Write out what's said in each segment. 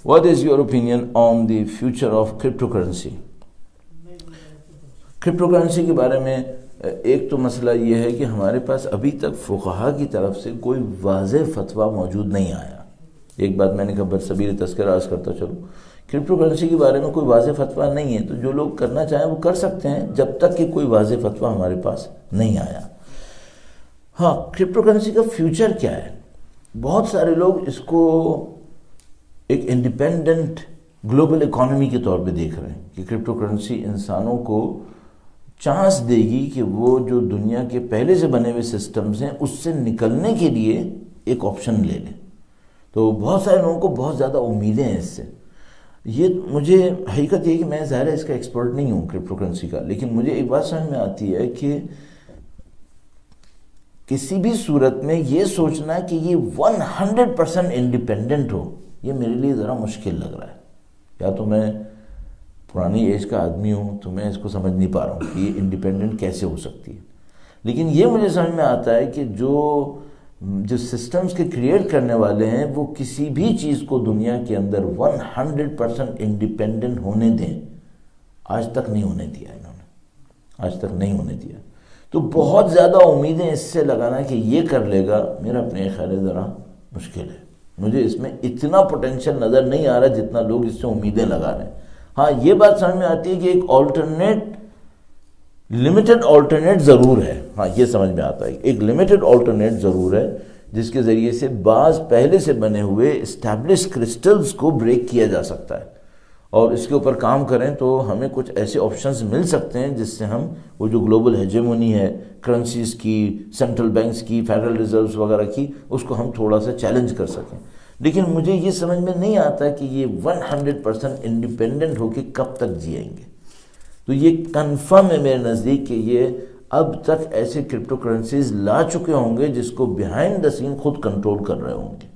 What is your opinion on the future of cryptocurrency? Crypto currency کے بارے میں ایک تو مسئلہ یہ ہے کہ ہمارے پاس ابھی تک فقہا کی طرف سے کوئی واضح فتویٰ موجود نہیں آیا. ایک بات میں نے کہا برصغیر تذکرہ عرض کرتا چلوں، کرپٹو کرنسی کے بارے میں کوئی واضح فتویٰ نہیں ہے، تو جو لوگ کرنا چاہیں وہ کر سکتے ہیں جب تک کہ کوئی واضح فتویٰ ہمارے پاس نہیں آیا. ہاں، کرپٹو کرنسی کا فیوچر کیا ہے؟ بہت سارے لوگ اس کو ایک انڈیپینڈنٹ گلوبل اکانومی کے طور پہ دیکھ رہے ہیں کہ کرپٹو کرنسی انسانوں کو چانس دے گی کہ وہ جو دنیا کے پہلے سے بنے ہوئے سسٹمز ہیں اس سے نکلنے کے لیے ایک آپشن لے لیں. تو بہت سارے لوگوں کو بہت زیادہ امیدیں ہیں اس سے. یہ مجھے حقیقت یہ ہے کہ میں ظاہر ہے اس کا ایکسپرٹ نہیں ہوں کرپٹو کرنسی کا، لیکن مجھے ایک بات سمجھ میں آتی ہے کہ کسی بھی صورت میں یہ سوچنا کہ یہ 100% انڈیپینڈنٹ ہو، یہ میرے لیے ذرا مشکل لگ رہا ہے. یا تو میں پرانی ایج کا آدمی ہوں تو میں اس کو سمجھ نہیں پا رہا ہوں کہ یہ انڈیپینڈنٹ کیسے ہو سکتی ہے. لیکن یہ مجھے سمجھ میں آتا ہے کہ جو سسٹمز کے کریٹ کرنے والے ہیں وہ کسی بھی چیز کو دنیا کے اندر 100% انڈیپینڈنٹ ہونے دیں، آج تک نہیں ہونے دیا انہوں نے، آج تک نہیں ہونے دیا. تو بہت زیادہ امیدیں اس سے لگانا کہ یہ کر لے گا، میرا اپنے خیال ذرا مشکل ہے. مجھے اس میں اتنا پوٹینشیل نظر نہیں آ رہا جتنا لوگ اس سے امیدیں لگا رہے ہیں. ہاں، یہ بات سمجھ میں آتی ہے کہ ایک آلٹرنیٹ، لمیٹڈ آلٹرنیٹ ضرور ہے. ہاں، یہ سمجھ میں آتا ہے ایک لمیٹڈ آلٹرنیٹ ضرور ہے جس کے ذریعے سے بعض پہلے سے بنے ہوئے اسٹیبلش کرسٹلز کو بریک کیا جا سکتا ہے، اور اس کے اوپر کام کریں تو ہمیں کچھ ایسے آپشنز مل سکتے ہیں جس سے ہم وہ جو گلوبل ہیجمونی ہے کرنسیز کی، سینٹرل بینکس کی، فیڈرل ریزروز وغیرہ کی، اس کو ہم تھوڑا سا چیلنج کر سکیں. لیکن مجھے یہ سمجھ میں نہیں آتا کہ یہ 100% انڈیپینڈنٹ ہو کے کب تک جیئیں گے. تو یہ کنفرم ہے میرے نزدیک کہ یہ اب تک ایسے کرپٹو کرنسیز لا چکے ہوں گے جس کو بیہائنڈ دا سین خود کنٹرول کر رہے ہوں گے،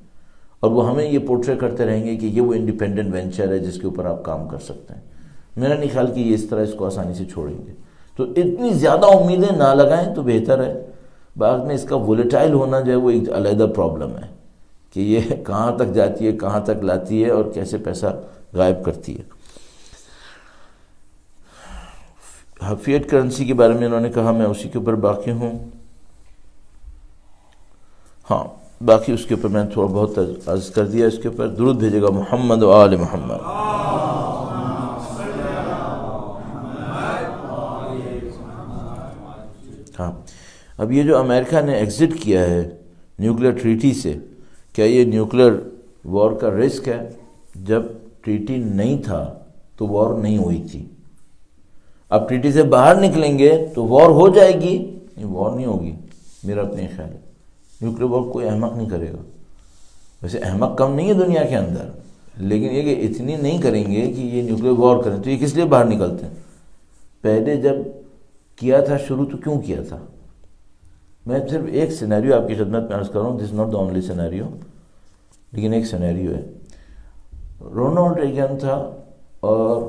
اور وہ ہمیں یہ پورٹری کرتے رہیں گے کہ یہ وہ انڈیپینڈنٹ وینچر ہے جس کے اوپر آپ کام کر سکتے ہیں. میرا نہیں خیال کہ یہ اس طرح اس کو آسانی سے چھوڑیں گے. تو اتنی زیادہ امیدیں نہ لگائیں تو بہتر ہے. بعد میں اس کا وولیٹائل ہونا جو ہے وہ ایک علیحدہ پرابلم ہے کہ یہ کہاں تک جاتی ہے، کہاں تک لاتی ہے اور کیسے پیسہ غائب کرتی ہے. فیٹ کرنسی کے بارے میں انہوں نے کہا، میں اسی کے اوپر باقی ہوں. ہاں، باقی اس کے اوپر میں نے تھوڑا بہت عرض کر دیا. اس کے اوپر درود بھیجے گا محمد و آل محمد. ہاں، اب یہ جو امریکہ نے ایگزٹ کیا ہے نیوکلیر ٹریٹی سے، کیا یہ نیوکلیر وار کا رسک ہے؟ جب ٹریٹی نہیں تھا تو وار نہیں ہوئی تھی. اب ٹریٹی سے باہر نکلیں گے تو وار ہو جائے گی؟ نہیں، وار نہیں ہوگی. میرا اپنے خیال ہے نیوکلیر وار کوئی احمق نہیں کرے گا. ویسے احمق کم نہیں ہے دنیا کے اندر، لیکن یہ کہ اتنی نہیں کریں گے کہ یہ نیوکلیر وار کریں. تو یہ کس لیے باہر نکلتے ہیں؟ پہلے جب کیا تھا شروع تو کیوں کیا تھا؟ میں صرف ایک سینیریو آپ کی خدمت میں عرض کر رہا ہوں. This not the only scenario, لیکن ایک سینیریو ہے. رونالڈ ریگن تھا اور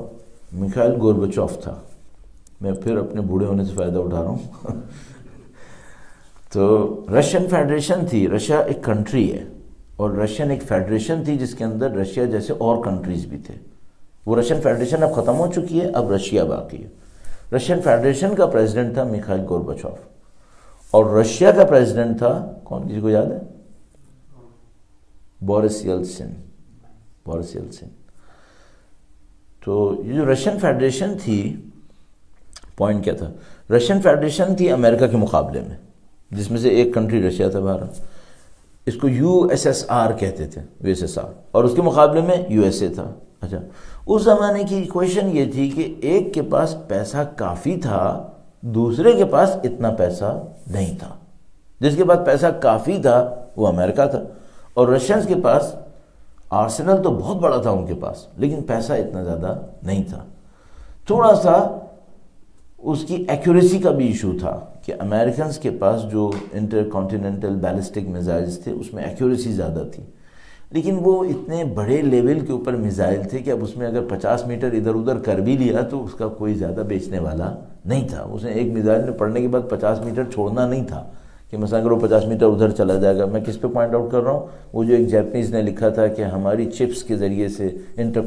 میخائیل گورباچوف تھا. میں پھر اپنے بوڑھے ہونے سے فائدہ اٹھا رہا ہوں. تو رشین فیڈریشن تھی. رشیا ایک کنٹری ہے اور رشین ایک فیڈریشن تھی جس کے اندر رشیا جیسے اور کنٹریز بھی تھے. وہ رشین فیڈریشن اب ختم ہو چکی ہے، اب رشیا باقی ہے. رشین فیڈریشن کا پریزیڈنٹ تھا میخائیل گورباچوف، اور رشیا کا پریزیڈنٹ تھا کون، کسی کو یاد ہے؟ Boris Yeltsin. Boris Yeltsin. تو یہ جو رشین فیڈریشن تھی، پوائنٹ کیا تھا؟ رشین فیڈریشن تھی امریکہ کے مقابلے میں، جس میں سے ایک کنٹری رشیا تھا باہر، اس کو USSR کہتے تھے، USSR، اور اس کے مقابلے میں USA تھا. اچھا، اس زمانے کی ایکویشن یہ تھی کہ ایک کے پاس پیسہ کافی تھا، دوسرے کے پاس اتنا پیسہ نہیں تھا. جس کے پاس پیسہ کافی تھا وہ امریکہ تھا، اور رشینز کے پاس آرسنل تو بہت بڑا تھا ان کے پاس، لیکن پیسہ اتنا زیادہ نہیں تھا. تھوڑا سا اس کی ایکوریسی کا بھی ایشو تھا کہ امریکنز کے پاس جو انٹر کانٹیننٹل بیلسٹک میزائلز تھے اس میں ایکوریسی زیادہ تھی، لیکن وہ اتنے بڑے لیول کے اوپر میزائل تھے کہ اب اس میں اگر 50 میٹر ادھر ادھر کر بھی لیا تو اس کا کوئی زیادہ بیچنے والا نہیں تھا. اس نے ایک میزائل میں پڑنے کے بعد 50 میٹر چھوڑنا نہیں تھا کہ مثلا اگر وہ 50 میٹر ادھر چلا جائے گا. میں کس پہ پوائنٹ آؤٹ کر رہا ہوں؟ وہ جو ایک جیپنیز نے لکھا تھا کہ ہماری چپس کے ذریعے سے انٹر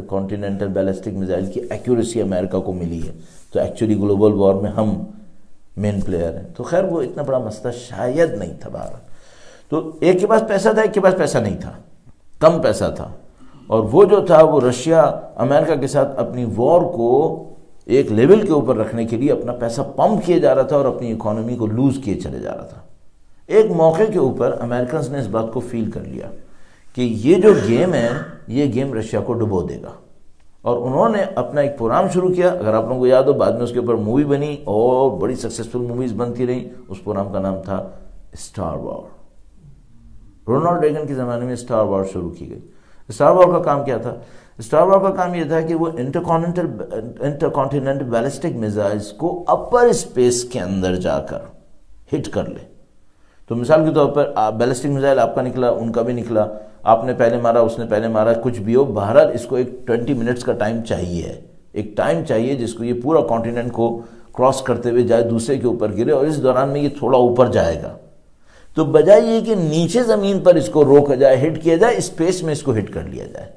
کانٹیننٹل بیلسٹک میزائل کی ایکیوریسی امریکہ کو ملی ہے، تو ایکچولی گلوبل وار میں ہم مین پلیئر ہیں. تو خیر وہ اتنا بڑا مسئلہ شاید نہیں تھا. بہرحال تو ایک کے پاس پیسہ تھا، ایک کے پاس پیسہ نہیں تھا، کم پیسہ تھا، اور وہ جو تھا وہ رشیا امریکہ کے ساتھ اپنی وار کو ایک لیول کے اوپر رکھنے کے لیے اپنا پیسہ پمپ کیے جا رہا تھا اور اپنی اکانومی کو لوز کیے چلے جا رہا تھا. ایک موقع کے اوپر امریکنز نے اس بات کو فیل کر لیا کہ یہ جو گیم ہے یہ گیم رشیا کو ڈبو دے گا، اور انہوں نے اپنا ایک پروگرام شروع کیا. اگر آپ لوگوں کو یاد ہو بعد میں اس کے اوپر مووی بنی اور بڑی سکسیسفل موویز بنتی رہیں. اس پروگرام کا نام تھا اسٹار وار. رونالڈ ریگن کے زمانے میں اسٹار وار شروع کی گئی. اسٹار وار کا کام کیا تھا؟ اسٹار وار کا کام یہ تھا کہ وہ انٹر کانٹیننٹل بیلسٹک میزائلز کو اپر اسپیس کے اندر جا کر ہٹ کر لے. تو مثال کے طور پر بیلسٹک میزائل آپ کا نکلا، ان کا بھی نکلا، آپ نے پہلے مارا، اس نے پہلے مارا، کچھ بھی ہو، بہرحال اس کو ایک 20 منٹس کا ٹائم چاہیے، ایک ٹائم چاہیے جس کو یہ پورا کانٹیننٹ کو کراس کرتے ہوئے جائے، دوسرے کے اوپر گرے، اور اس دوران میں یہ تھوڑا اوپر جائے گا. تو بجائے یہ کہ نیچے زمین پر اس کو روکا جائے، ہٹ کیا جائے، اسپیس میں اس کو ہٹ کر لیا جائے.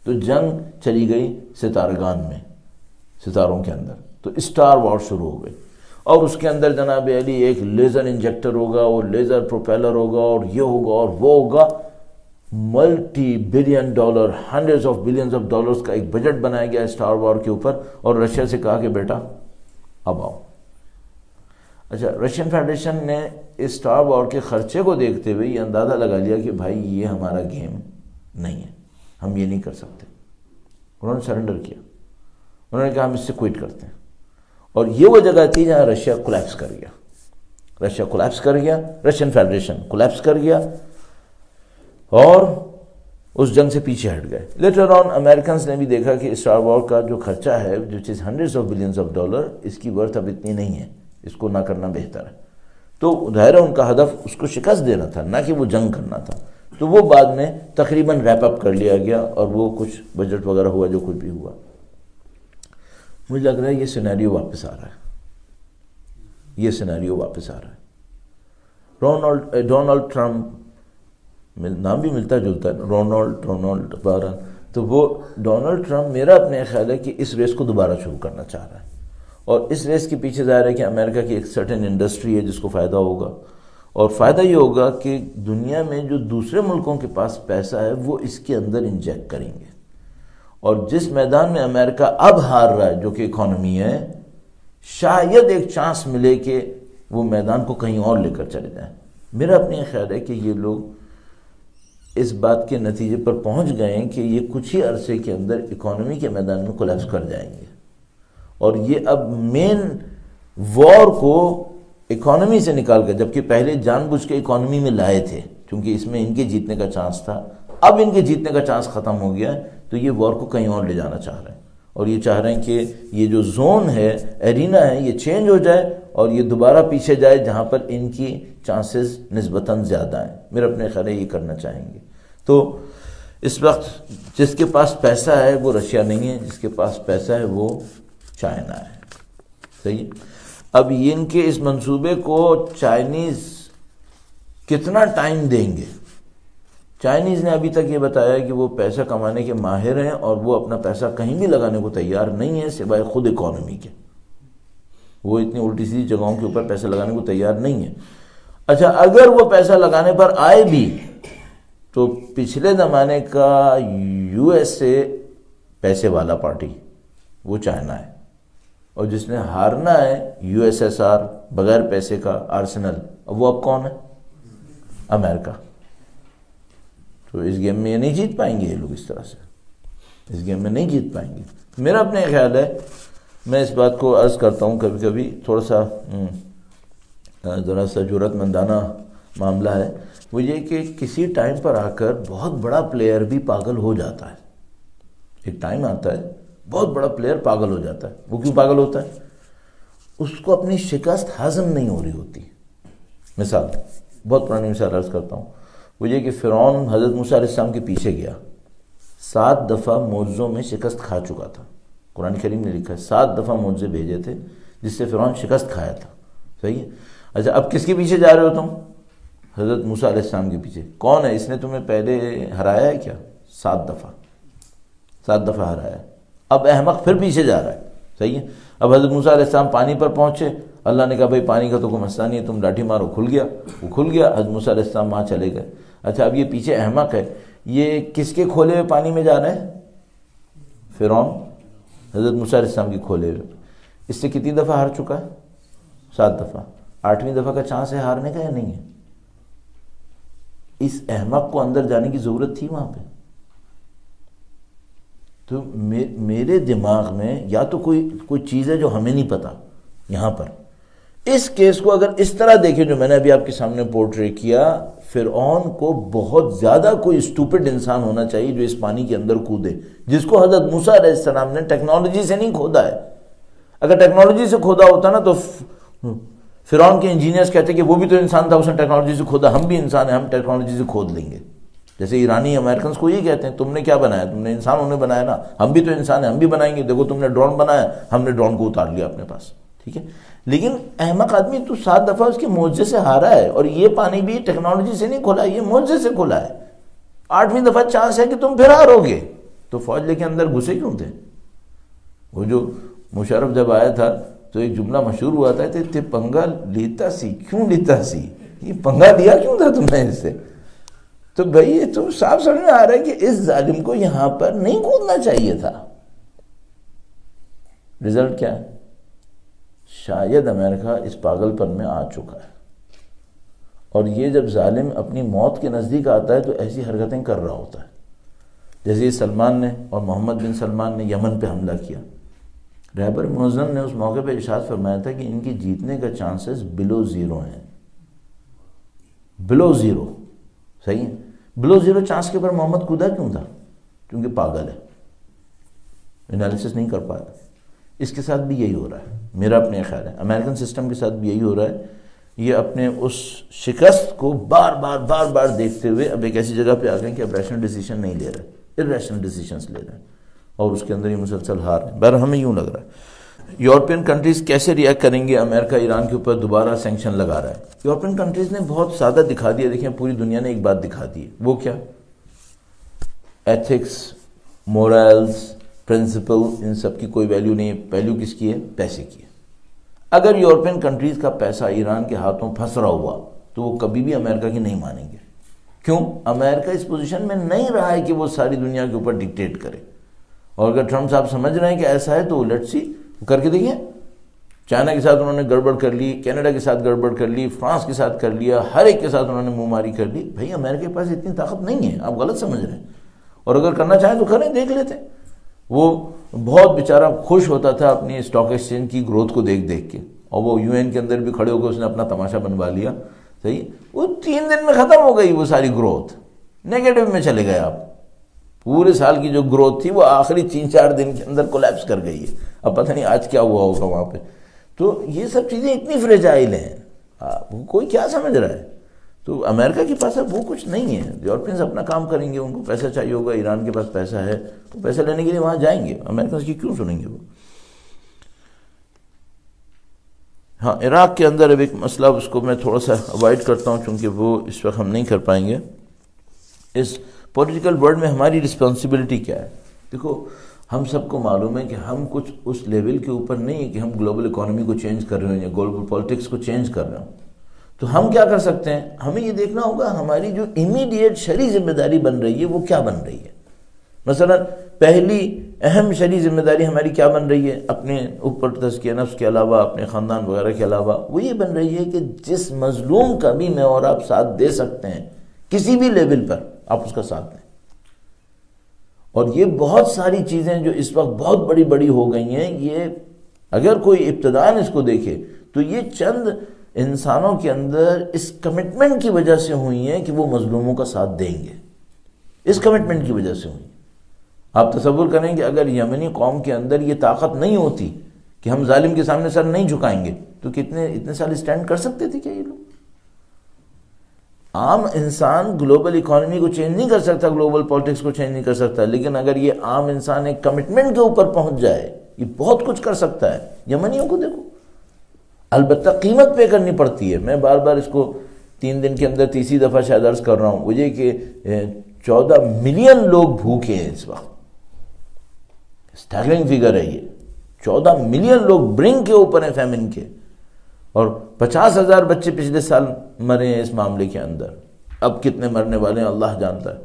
تو جنگ چلی گئی ستارگان میں، ستاروں کے اندر. تو اسٹار وار شروع ہو گئی، اور اس کے اندر جناب علی ایک لیزر انجیکٹر ہوگا، اور لیزر پروپیلر ہوگا، اور یہ ہوگا اور وہ ہوگا. Multi billion dollar, hundreds of billions of dollars کا ایک بجٹ بنایا گیا اسٹار وار کے اوپر، اور رشیا سے کہا کہ بیٹا اب آؤ. اچھا، رشین فیڈریشن نے اسٹار وار کے خرچے کو دیکھتے ہوئے یہ اندازہ لگا لیا کہ بھائی یہ ہمارا گیم نہیں ہے، ہم یہ نہیں کر سکتے. انہوں نے سرنڈر کیا، انہوں نے کہا ہم اس سے کوئٹ کرتے ہیں. اور یہ وہ جگہ تھی جہاں رشیا کولیپس کر گیا. رشیا کولیپس کر گیا، رشین فیڈریشن کولیپس کر گیا، اور اس جنگ سے پیچھے ہٹ گئے. لیٹر آن امریکنز نے بھی دیکھا کہ اسٹار وار کا جو خرچہ ہے، جو چیز hundreds of billions of dollar, اس کی ورتھ اب اتنی نہیں ہے، اس کو نہ کرنا بہتر ہے. تو ظاہر ہے ان کا ہدف اس کو شکست دینا تھا، نہ کہ وہ جنگ کرنا تھا. تو وہ بعد میں تقریباً ریپ اپ کر لیا گیا، اور وہ کچھ بجٹ وغیرہ ہوا جو کچھ بھی ہوا. مجھے لگ رہا ہے یہ سینیریو واپس آ رہا ہے، یہ سینیریو واپس آ رہا ہے. ڈونلڈ ٹرمپ، نام بھی ملتا جلتا ہے، رونالڈ بارہ. تو وہ ڈونلڈ ٹرمپ میرا اپنے خیال ہے کہ اس ریس کو دوبارہ شروع کرنا چاہ رہا ہے، اور اس ریس کے پیچھے ظاہر ہے کہ امریکہ کی ایک سرٹن انڈسٹری ہے جس کو فائدہ ہوگا. اور فائدہ یہ ہوگا کہ دنیا میں جو دوسرے ملکوں کے پاس پیسہ ہے وہ اس کے اندر انجیکٹ کریں گے، اور جس میدان میں امریکہ اب ہار رہا ہے جو کہ اکانومی ہے، شاید ایک چانس ملے کہ وہ میدان کو کہیں اور لے کر چلے جائیں. میرا اپنے خیال ہے کہ یہ لوگ اس بات کے نتیجے پر پہنچ گئے ہیں کہ یہ کچھ ہی عرصے کے اندر اکانومی کے میدان میں کولیپس کر جائیں گے، اور یہ اب مین وار کو اکانومی سے نکال کر، جبکہ پہلے جان بوجھ کے اکانومی میں لائے تھے کیونکہ اس میں ان کے جیتنے کا چانس تھا، اب ان کے جیتنے کا چانس ختم ہو گیا ہے، تو یہ وار کو کہیں اور لے جانا چاہ رہے ہیں. اور یہ چاہ رہے ہیں کہ یہ جو زون ہے، ایرینا ہے، یہ چینج ہو جائے اور یہ دوبارہ پیچھے جائے جہاں پر ان کی چانسز نسبتاً زیادہ ہیں. میرا اپنے خیال ہے یہ کرنا چاہیں گے. تو اس وقت جس کے پاس پیسہ ہے وہ رشیا نہیں ہے، جس کے پاس پیسہ ہے وہ چائنا ہے. صحیح. اب ان کے اس منصوبے کو چائنیز کتنا ٹائم دیں گے؟ چائنیز نے ابھی تک یہ بتایا کہ وہ پیسہ کمانے کے ماہر ہیں، اور وہ اپنا پیسہ کہیں بھی لگانے کو تیار نہیں ہے سوائے خود اکانومی کے. وہ اتنی الٹی سیدھی جگہوں کے اوپر پیسہ لگانے کو تیار نہیں ہے. اچھا، اگر وہ پیسہ لگانے پر آئے بھی تو پچھلے زمانے کا یو ایس اے پیسے والا پارٹی وہ چائنا ہے، اور جس نے ہارنا ہے یو ایس ایس آر بغیر پیسے کا آرسنل، وہ اب کون ہے؟ امریکہ. تو اس گیم میں یہ نہیں جیت پائیں گے، یہ لوگ اس طرح سے اس گیم میں نہیں جیت پائیں گے. میرا اپنے خیال ہے، میں اس بات کو عرض کرتا ہوں، کبھی کبھی تھوڑا سا ذرا سا جرأت مندانہ معاملہ ہے، وہ یہ کہ کسی ٹائم پر آ کر بہت بڑا پلیئر بھی پاگل ہو جاتا ہے. ایک ٹائم آتا ہے بہت بڑا پلیئر پاگل ہو جاتا ہے. وہ کیوں پاگل ہوتا ہے؟ اس کو اپنی شکست ہضم نہیں ہو رہی ہوتی. مثال، بہت پرانی مثال عرض کرتا ہوں، وہ یہ کہ فرعون حضرت موسیٰ علیہ السلام کے پیچھے گیا، 7 دفعہ معجزوں میں شکست کھا چکا تھا. قرآن کریم نے لکھا ہے 7 دفعہ معجزے بھیجے تھے جس سے فرعون شکست کھایا تھا. صحیح ہے. اچھا اب کس کے پیچھے جا رہے ہو تم؟ حضرت موسیٰ علیہ السلام کے پیچھے. کون ہے اس نے تمہیں پہلے ہرایا ہے کیا؟ 7 دفعہ ہرایا ہے. اب احمق پھر پیچھے جا رہا ہے. صحیح ہے. اب حضرت موسیٰ علیہ السلام پانی پر پہنچے, اللہ نے کہا بھائی پانی کا تو کوئی مسئلہ نہیں ہے, تم لاٹھی مارو, کھل گیا. وہ کھل گیا, حضرت موسیٰ علیہ السلام وہاں چلے گئے. اچھا اب یہ پیچھے احمق ہے, یہ کس کے کھولے ہوئے پانی میں جا رہا ہے؟ فرعون. حضرت موسیٰ علیہ السلام کی کھولے ہوئے. اس سے کتنی دفعہ ہار چکا ہے؟ 7 دفعہ. 8ویں دفعہ کا چانس ہے ہارنے کا یا نہیں ہے؟ اس احمق کو اندر جانے کی ضرورت تھی وہاں پہ؟ تو میرے دماغ میں یا تو کوئی چیز ہے جو ہمیں نہیں پتا. یہاں پر اس کیس کو اگر اس طرح دیکھیں جو میں نے ابھی آپ کے سامنے پورٹری کیا, فرعون کو بہت زیادہ کوئی اسٹوپڈ انسان ہونا چاہیے جو اس پانی کے اندر کودے, جس کو حضرت موسیٰ علیہ السلام نے ٹیکنالوجی سے نہیں کھودا ہے. اگر ٹیکنالوجی سے کھودا ہوتا نا تو فرعون کے انجینئرز کہتے کہ وہ بھی تو انسان تھا, اس نے ٹیکنالوجی سے کھودا, ہم بھی انسان ہیں, ہم ٹیکنالوجی سے کھود لیں گے. جیسے ایرانی امریکنز کو یہ کہتے ہیں تم نے کیا بنایا, تم نے انسانوں نے بنایا نا, ہم بھی تو انسان ہیں, ہم بھی بنائیں گے. دیکھو تم نے ڈرون بنایا, ہم نے ڈرون کو اتار لیا اپنے پاس. ٹھیک ہے, لیکن احمق آدمی تو 7 دفعہ اس کے معجزے سے ہارا ہے, اور یہ پانی بھی ٹیکنالوجی سے نہیں کھولا, یہ معجزے سے کھولا ہے. 8ویں دفعہ چانس ہے کہ تم پھر ہارو گے. تو فوج لے کے اندر گھسے کیوں تھے؟ وہ جو مشرف جب آیا تھا تو ایک جملہ مشہور ہوا تھا کہ پنگا لیتا سی, کیوں لیتا سی, یہ پنگا لیا کیوں تھا تم نے اس سے؟ تو بھائی یہ تو صاف سمجھ میں آ رہا ہے کہ اس ظالم کو یہاں پر نہیں کودنا چاہیے تھا. رزلٹ کیا ہے؟ شاید امریکہ اس پاگل پن میں آ چکا ہے, اور یہ جب ظالم اپنی موت کے نزدیک آتا ہے تو ایسی حرکتیں کر رہا ہوتا ہے. جیسے سلمان نے اور محمد بن سلمان نے یمن پہ حملہ کیا. رہبر منظم نے اس موقع پہ ارشاد فرمایا تھا کہ ان کی جیتنے کا چانسز بلو زیرو ہیں. Below zero. صحیح ہے. بلو زیرو چانس کے پر محمد کودا کیوں تھا؟ کیونکہ پاگل ہے, انالیسس نہیں کر پایا. اس کے ساتھ بھی یہی ہو رہا ہے, میرا اپنے خیال ہے. امریکن سسٹم کے ساتھ بھی یہی ہو رہا ہے. یہ اپنے اس شکست کو بار بار دیکھتے ہوئے اب ایک ایسی جگہ پہ آ گئے کہ اب ریشنل ڈیسیشن نہیں لے رہے, irrational ڈیسیشنز لے رہے ہیں, اور اس کے اندر یہ مسلسل ہار ہیں. بہرحال ہمیں یوں لگ رہا ہے یورپین کنٹریز کیسے ریئیکٹ کریں گے؟ امریکہ ایران کے اوپر دوبارہ سینکشن لگا رہا ہے. یورپین کنٹریز نے بہت سادہ دکھا دیا. دیکھیں پوری دنیا نے ایک بات دکھا دی ہے, وہ کیا؟ ایتھکس, مورالز, پرنسپل, ان سب کی کوئی ویلیو نہیں ہے. ویلیو کس کی ہے؟ پیسے کی ہے. اگر یورپین کنٹریز کا پیسہ ایران کے ہاتھوں پھنس رہا ہوا تو وہ کبھی بھی امریکہ کی نہیں مانیں گے. کیوں؟ امریکہ اس پوزیشن میں نہیں رہا ہے کہ وہ ساری دنیا کے اوپر ڈکٹیٹ کرے. اور اگر ٹرمپ صاحب سمجھ رہے ہیں کہ ایسا ہے تو لیٹس سی, کر کے دیکھیں. چائنا کے ساتھ انہوں نے گڑبڑ کر لی, کینیڈا کے ساتھ گڑبڑ کر لی, فرانس کے ساتھ کر لیا, ہر ایک کے ساتھ انہوں نے منہ ماری کر لی. بھائی امریکہ کے پاس اتنی طاقت نہیں ہے, آپ غلط سمجھ رہے ہیں. اور اگر کرنا چاہیں تو کریں, دیکھ لیتے. وہ بہت بیچارہ خوش ہوتا تھا اپنی اسٹاک ایکسچینج کی گروتھ کو دیکھ کے, اور وہ یو این کے اندر بھی کھڑے ہو کے اس نے اپنا تماشا بنوا لیا. صحیح, وہ 3 دن میں ختم ہو گئی وہ ساری گروتھ, نیگیٹو میں چلے گئے آپ. پورے سال کی جو گروتھ تھی وہ آخری 3-4 دن کے اندر کولیپس کر گئی ہے. اب پتہ نہیں آج کیا ہوا ہوگا وہاں پہ. تو یہ سب چیزیں اتنی فریجائل ہیں, کوئی کیا سمجھ رہا ہے؟ تو امریکہ کے پاس اب وہ کچھ نہیں ہے. یورپینز اپنا کام کریں گے, ان کو پیسہ چاہیے ہوگا, ایران کے پاس پیسہ ہے, وہ پیسہ لینے کے لیے وہاں جائیں گے. امریکنز کی کیوں سنیں گے وہ؟ ہاں, عراق کے اندر اب ایک مسئلہ, اس کو میں تھوڑا سا اوائڈ کرتا ہوں چونکہ وہ اس وقت ہم نہیں کر پائیں گے. اس پولیٹیکل ورلڈ میں ہماری رسپانسبلٹی کیا ہے؟ دیکھو ہم سب کو معلوم ہے کہ ہم کچھ اس لیول کے اوپر نہیں ہے کہ ہم گلوبل اکانومی کو چینج کر رہے ہیں یا گلوبل پالیٹکس کو چینج کر رہے ہوں. تو ہم کیا کر سکتے ہیں؟ ہمیں یہ دیکھنا ہوگا ہماری جو امیڈیٹ شرعی ذمہ داری بن رہی ہے وہ کیا بن رہی ہے. مثلا پہلی اہم شرعی ذمہ داری ہماری کیا بن رہی ہے اپنے اوپر تزکیہ نفس کے علاوہ, اپنے خاندان وغیرہ کے علاوہ؟ وہ یہ بن رہی ہے کہ جس مظلوم کا بھی میں اور آپ ساتھ دے سکتے ہیں کسی بھی لیول پر, آپ اس کا ساتھ دیں. اور یہ بہت ساری چیزیں جو اس وقت بہت بڑی بڑی ہو گئی ہیں, یہ اگر کوئی ابتداءً اس کو دیکھے تو یہ چند انسانوں کے اندر اس کمٹمنٹ کی وجہ سے ہوئی ہیں کہ وہ مظلوموں کا ساتھ دیں گے. اس کمٹمنٹ کی وجہ سے ہوئی. آپ تصور کریں کہ اگر یمنی قوم کے اندر یہ طاقت نہیں ہوتی کہ ہم ظالم کے سامنے سر نہیں جھکائیں گے تو اتنے سال اسٹینڈ کر سکتے تھے کیا یہ لوگ؟ عام انسان گلوبل اکانومی کو چینج نہیں کر سکتا, گلوبل پالیٹکس کو چینج نہیں کر سکتا, لیکن اگر یہ عام انسان ایک کمٹمنٹ کے اوپر پہنچ جائے یہ بہت کچھ کر سکتا ہے. یمنیوں کو دیکھو, البتہ قیمت پے کرنی پڑتی ہے. میں بار بار اس کو 3 دن کے اندر تیسری دفعہ شاید عرض کر رہا ہوں. وہ یہ کہ 14 ملین لوگ بھوکے ہیں اس وقت. اسٹیگرنگ فگر ہے یہ. 14 ملین لوگ برنگ کے اوپر ہیں فیمن کے, اور 50,000 بچے پچھلے سال مرے ہیں اس معاملے کے اندر. اب کتنے مرنے والے ہیں اللہ جانتا ہے.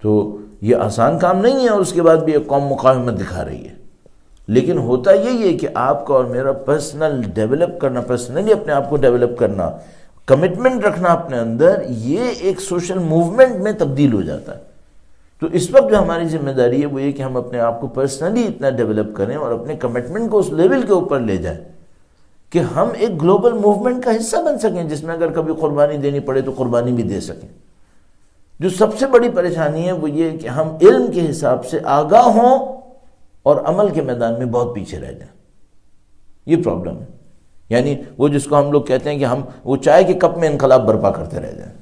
تو یہ آسان کام نہیں ہے, اور اس کے بعد بھی ایک قوم مقاومت دکھا رہی ہے. لیکن ہوتا یہی ہے کہ آپ کا اور میرا پرسنل ڈیولپ کرنا, پرسنلی اپنے آپ کو ڈیولپ کرنا, کمٹمنٹ رکھنا اپنے اندر, یہ ایک سوشل موومنٹ میں تبدیل ہو جاتا ہے. تو اس وقت جو ہماری ذمہ داری ہے وہ یہ کہ ہم اپنے آپ کو پرسنلی اتنا ڈیولپ کریں اور اپنے کمٹمنٹ کو اس لیول کے اوپر لے جائیں کہ ہم ایک گلوبل موومنٹ کا حصہ بن سکیں, جس میں اگر کبھی قربانی دینی پڑے تو قربانی بھی دے سکیں. جو سب سے بڑی پریشانی ہے وہ یہ کہ ہم علم کے حساب سے آگاہ ہوں اور عمل کے میدان میں بہت پیچھے رہ جائیں. یہ پرابلم ہے. یعنی وہ جس کو ہم لوگ کہتے ہیں کہ ہم وہ چائے کے کپ میں انقلاب برپا کرتے رہ جائیں.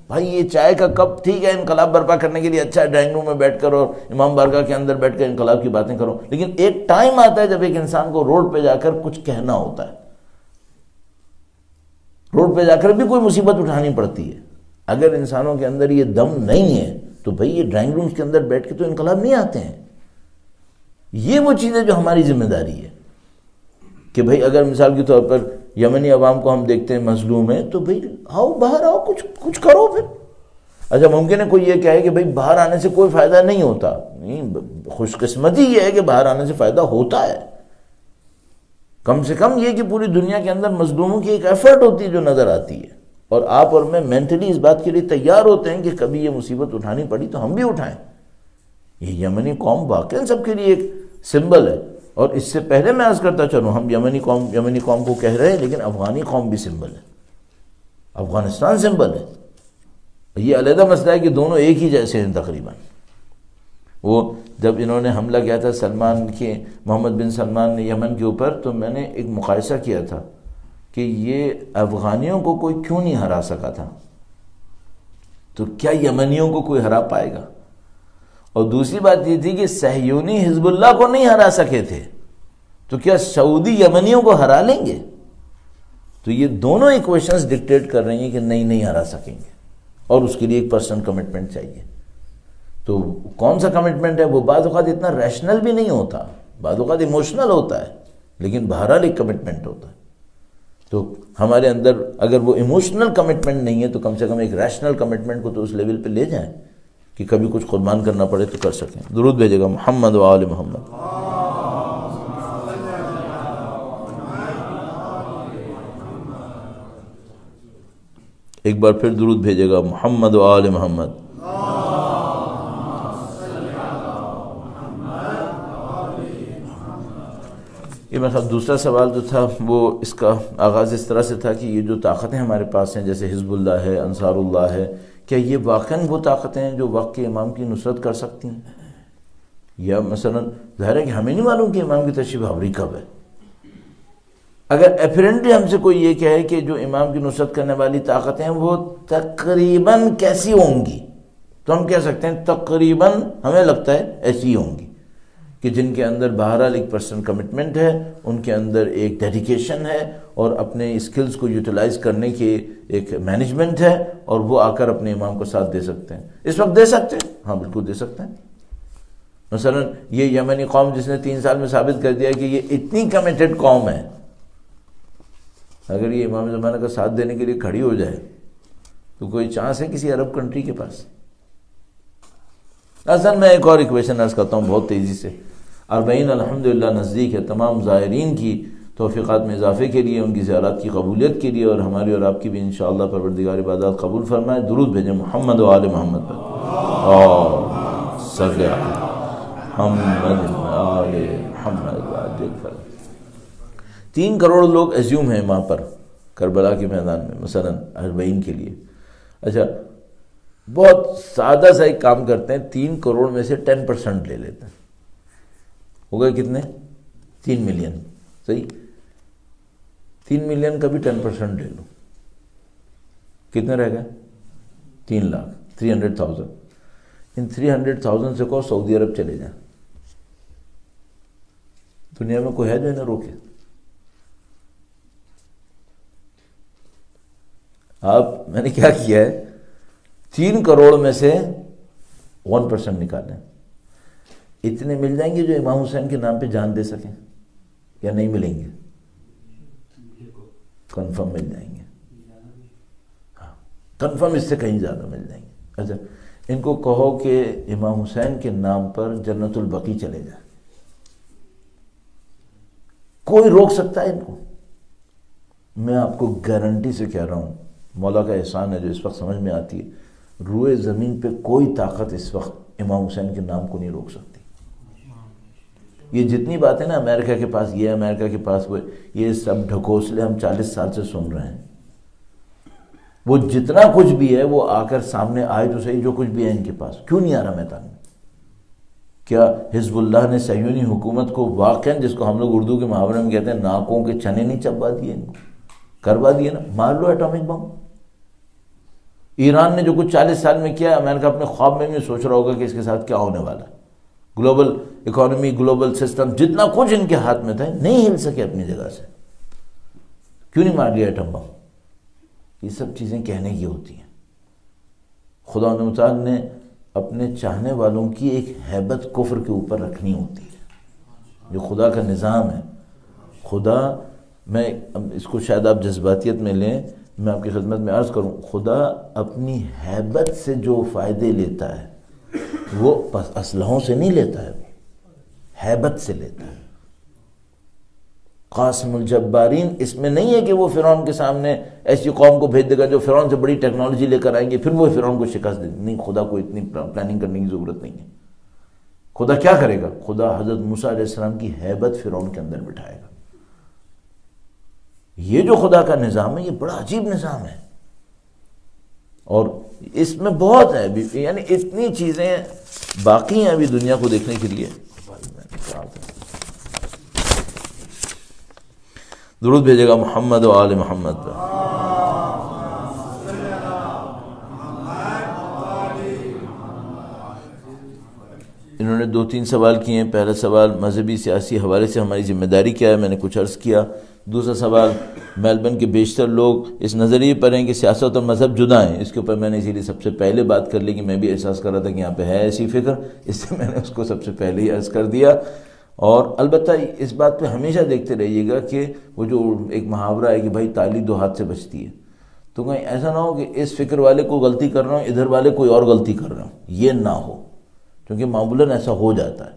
بھائی یہ چائے کا کپ ٹھیک ہے انقلاب برپا کرنے کے لیے اچھا ہے, ڈرائنگ روم میں بیٹھ کر اور امام بارگاہ کے اندر بیٹھ کر انقلاب کی باتیں کرو, لیکن ایک ٹائم آتا ہے جب ایک انسان کو روڈ پہ جا کر کچھ کہنا ہوتا ہے. روڈ پہ جا کر بھی کوئی مصیبت اٹھانی پڑتی ہے. اگر انسانوں کے اندر یہ دم نہیں ہے تو بھئی یہ ڈرائنگ رومز کے اندر بیٹھ کے تو انقلاب نہیں آتے ہیں. یہ وہ چیزیں جو ہماری ذمہ داری ہے کہ بھئی اگر مثال کے طور پر یمنی عوام کو ہم دیکھتے ہیں مظلوم ہے, تو بھئی آؤ باہر آؤ, کچھ کرو پھر. اچھا ممکن ہے کوئی یہ کہے کہ بھئی باہر آنے سے کوئی فائدہ نہیں ہوتا. نہیں, خوش قسمتی یہ ہے کہ باہر آنے سے فائدہ ہوتا ہے. کم سے کم یہ کہ پوری دنیا کے اندر مظلوموں کی ایک ایفرٹ ہوتی ہے جو نظر آتی ہے, اور آپ اور میں مینٹلی اس بات کے لیے تیار ہوتے ہیں کہ کبھی یہ مصیبت اٹھانی پڑی تو ہم بھی اٹھائیں. یہ یمنی قوم واقعی سب کے لیے ایک سمبل ہے. اور اس سے پہلے میں عرض کرتا چلوں, ہم یمنی قوم کو کہہ رہے ہیں, لیکن افغانی قوم بھی سمبل ہے, افغانستان سمبل ہے. یہ علیحدہ مسئلہ ہے کہ دونوں ایک ہی جیسے ہیں تقریباً. وہ جب انہوں نے حملہ کیا تھا محمد بن سلمان نے یمن کے اوپر, تو میں نے ایک مقایسہ کیا تھا کہ یہ افغانیوں کو کوئی کیوں نہیں ہرا سکا تھا, تو کیا یمنیوں کو کوئی ہرا پائے گا. اور دوسری بات یہ تھی کہ صہیونی حزب اللہ کو نہیں ہرا سکے تھے, تو کیا سعودی یمنیوں کو ہرا لیں گے. تو یہ دونوں ایکویشنز ڈکٹیٹ کر رہی ہیں کہ نہیں ہرا سکیں گے, اور اس کے لیے ایک پرسنل کمٹمنٹ چاہیے. تو کون سا کمٹمنٹ ہے وہ بعض اوقات اتنا ریشنل بھی نہیں ہوتا, بعض اوقات ایموشنل ہوتا ہے, لیکن بہرحال ایک کمٹمنٹ ہوتا ہے. تو ہمارے اندر اگر وہ ایموشنل کمٹمنٹ نہیں ہے تو کم سے کم ایک ریشنل کمٹمنٹ کو تو اس لیول پہ لے جائیں کہ کبھی کچھ قربان کرنا پڑے تو کر سکیں. درود بھیجے گا محمد و آل محمد. ایک بار پھر درود بھیجے گا محمد و آل محمد. یہ میرا دوسرا سوال جو تھا وہ اس کا آغاز اس طرح سے تھا کہ یہ جو طاقتیں ہمارے پاس ہیں جیسے حزب اللہ ہے, انصار اللہ ہے, کیا یہ واقعاً وہ طاقتیں ہیں جو وقت کے امام کی نصرت کر سکتی ہیں؟ یا مثلا ظاہر ہے کہ ہمیں نہیں معلوم کہ امام کی تشریف آوری کب ہے. اگر اپیرنٹلی ہم سے کوئی یہ کہے کہ جو امام کی نصرت کرنے والی طاقتیں ہیں وہ تقریباً کیسی ہوں گی, تو ہم کہہ سکتے ہیں تقریباً ہمیں لگتا ہے ایسی ہوں گی کہ جن کے اندر بہرحال ایک پرسنل کمٹمنٹ ہے, ان کے اندر ایک ڈیڈیکیشن ہے, اور اپنے اسکلز کو یوٹیلائز کرنے کی ایک مینجمنٹ ہے, اور وہ آ کر اپنے امام کو ساتھ دے سکتے ہیں. اس وقت دے سکتے ہیں, ہاں بالکل دے سکتے ہیں. مثلا یہ یمنی قوم جس نے 3 سال میں ثابت کر دیا کہ یہ اتنی کمیٹڈ قوم ہے, اگر یہ امام زمانہ کا ساتھ دینے کے لیے کھڑی ہو جائے تو کوئی چانس ہے کسی عرب کنٹری کے پاس؟ اصل میں ایک اور ایکویشن عرض کرتا ہوں بہت تیزی سے. 40 الحمدللہ نزدیک ہے تمام زائرین کی توفیقات میں اضافے کے لیے, ان کی زیارات کی قبولیت کے لیے, اور ہماری اور آپ کی بھی انشاءاللہ پروردگار عبادات قبول فرمائے. درود بھیجیں محمد و آل محمد پر. اور صلی محمد و آل محمد. 3 کروڑ لوگ ایزیوم ہیں وہاں پر کربلا کے میدان میں مثلا 40 کے لیے. اچھا بہت سادہ سا ایک کام کرتے ہیں, 3 کروڑ میں سے 10% لے لیتے ہیں, ہو گئے کتنے؟ 3 ملین. صحیح, 3 ملین کا بھی 10% لے لو, کتنے رہ گئے؟ 3 لاکھ, 300,000. ان 300,000 سے کو سعودی عرب چلے جائیں. دنیا میں کوئی ہے جو انہیں روکے؟ میں نے کیا کیا ہے، 3 کروڑ میں سے 1% نکالیں، اتنے مل جائیں گے جو امام حسین کے نام پہ جان دے سکیں یا نہیں ملیں گے؟ کنفرم مل جائیں گے، ہاں کنفرم، اس سے کہیں زیادہ مل جائیں گے۔ اچھا ان کو کہو کہ امام حسین کے نام پر جنت البقیع چلے جائیں، کوئی روک سکتا ہے ان کو؟ میں آپ کو گارنٹی سے کہہ رہا ہوں، مولا کا احسان ہے جو اس وقت سمجھ میں آتی ہے، روئے زمین پہ کوئی طاقت اس وقت امام حسین کے نام کو نہیں روک سکتی۔ یہ جتنی باتیں نا امریکہ کے پاس یہ، امریکہ کے پاس وہ، یہ سب ڈھکوسلے ہم 40 سال سے سن رہے ہیں۔ وہ جتنا کچھ بھی ہے وہ آ کر سامنے آئے تو صحیح، جو کچھ بھی ہے ان کے پاس کیوں نہیں آ رہا میدان میں؟ کیا حزب اللہ نے صہیونی حکومت کو واقعاً، جس کو ہم لوگ اردو کے محاورے میں کہتے ہیں، ناکوں کے چنے نہیں چبا دیے؟ ان کو کروا دیے نا، مار لو ایٹامک بم۔ ایران نے جو کچھ 40 سال میں کیا، امریکہ اپنے خواب میں بھی سوچ رہا ہوگا کہ اس کے ساتھ کیا ہونے والا ہے۔ گلوبل اکانومی، گلوبل سسٹم، جتنا کچھ ان کے ہاتھ میں تھا، نہیں ہل سکے اپنی جگہ سے۔ کیوں نہیں مار لیا ایٹم بم؟ یہ سب چیزیں کہنے کی ہوتی ہیں۔ خدا متعال نے اپنے چاہنے والوں کی ایک ہیبت کفر کے اوپر رکھنی ہوتی ہے، جو خدا کا نظام ہے۔ خدا، میں اس کو شاید آپ جذباتیت میں لیں، میں آپ کی خدمت میں عرض کروں، خدا اپنی ہیبت سے جو فائدے لیتا ہے وہ اسلحوں سے نہیں لیتا ہے، ہیبت سے لیتا ہے۔ قاسم الجبارین اس میں نہیں ہے کہ وہ فرعون کے سامنے ایسی قوم کو بھیج دے گا جو فرعون سے بڑی ٹیکنالوجی لے کر آئیں گے، پھر وہ فرعون کو شکست دے، نہیں، خدا کو اتنی پلاننگ کرنے کی ضرورت نہیں ہے۔ خدا کیا کرے گا؟ خدا حضرت موسیٰ علیہ السلام کی ہیبت فرعون کے اندر بٹھائے گا۔ یہ جو خدا کا نظام ہے یہ بڑا عجیب نظام ہے، اور اس میں بہت ہے، یعنی اتنی چیزیں باقی ہیں ابھی دنیا کو دیکھنے کے لیے۔ درود بھیجے گا محمد و آل محمد پر۔ انہوں نے 2-3 سوال کیے ہیں۔ پہلا سوال مذہبی سیاسی حوالے سے ہماری ذمہ داری کیا ہے، میں نے کچھ عرض کیا۔ دوسرا سوال، میلبرن کے بیشتر لوگ اس نظریے پر ہیں کہ سیاست اور مذہب جدا ہیں۔ اس کے اوپر میں نے اسی لیے سب سے پہلے بات کر لی کہ میں بھی احساس کر رہا تھا کہ یہاں پہ ہے ایسی فکر، اس سے میں نے اس کو سب سے پہلے ہی عرض کر دیا۔ اور البتہ اس بات پہ ہمیشہ دیکھتے رہیے گا کہ وہ جو ایک محاورہ ہے کہ بھائی تالی 2 ہاتھ سے بجتی ہے، تو کہیں ایسا نہ ہو کہ اس فکر والے کو غلطی کر رہا ہوں، ادھر والے کوئی اور غلطی کر رہا ہوں، یہ نہ ہو، کیونکہ معمولاً ایسا ہو جاتا ہے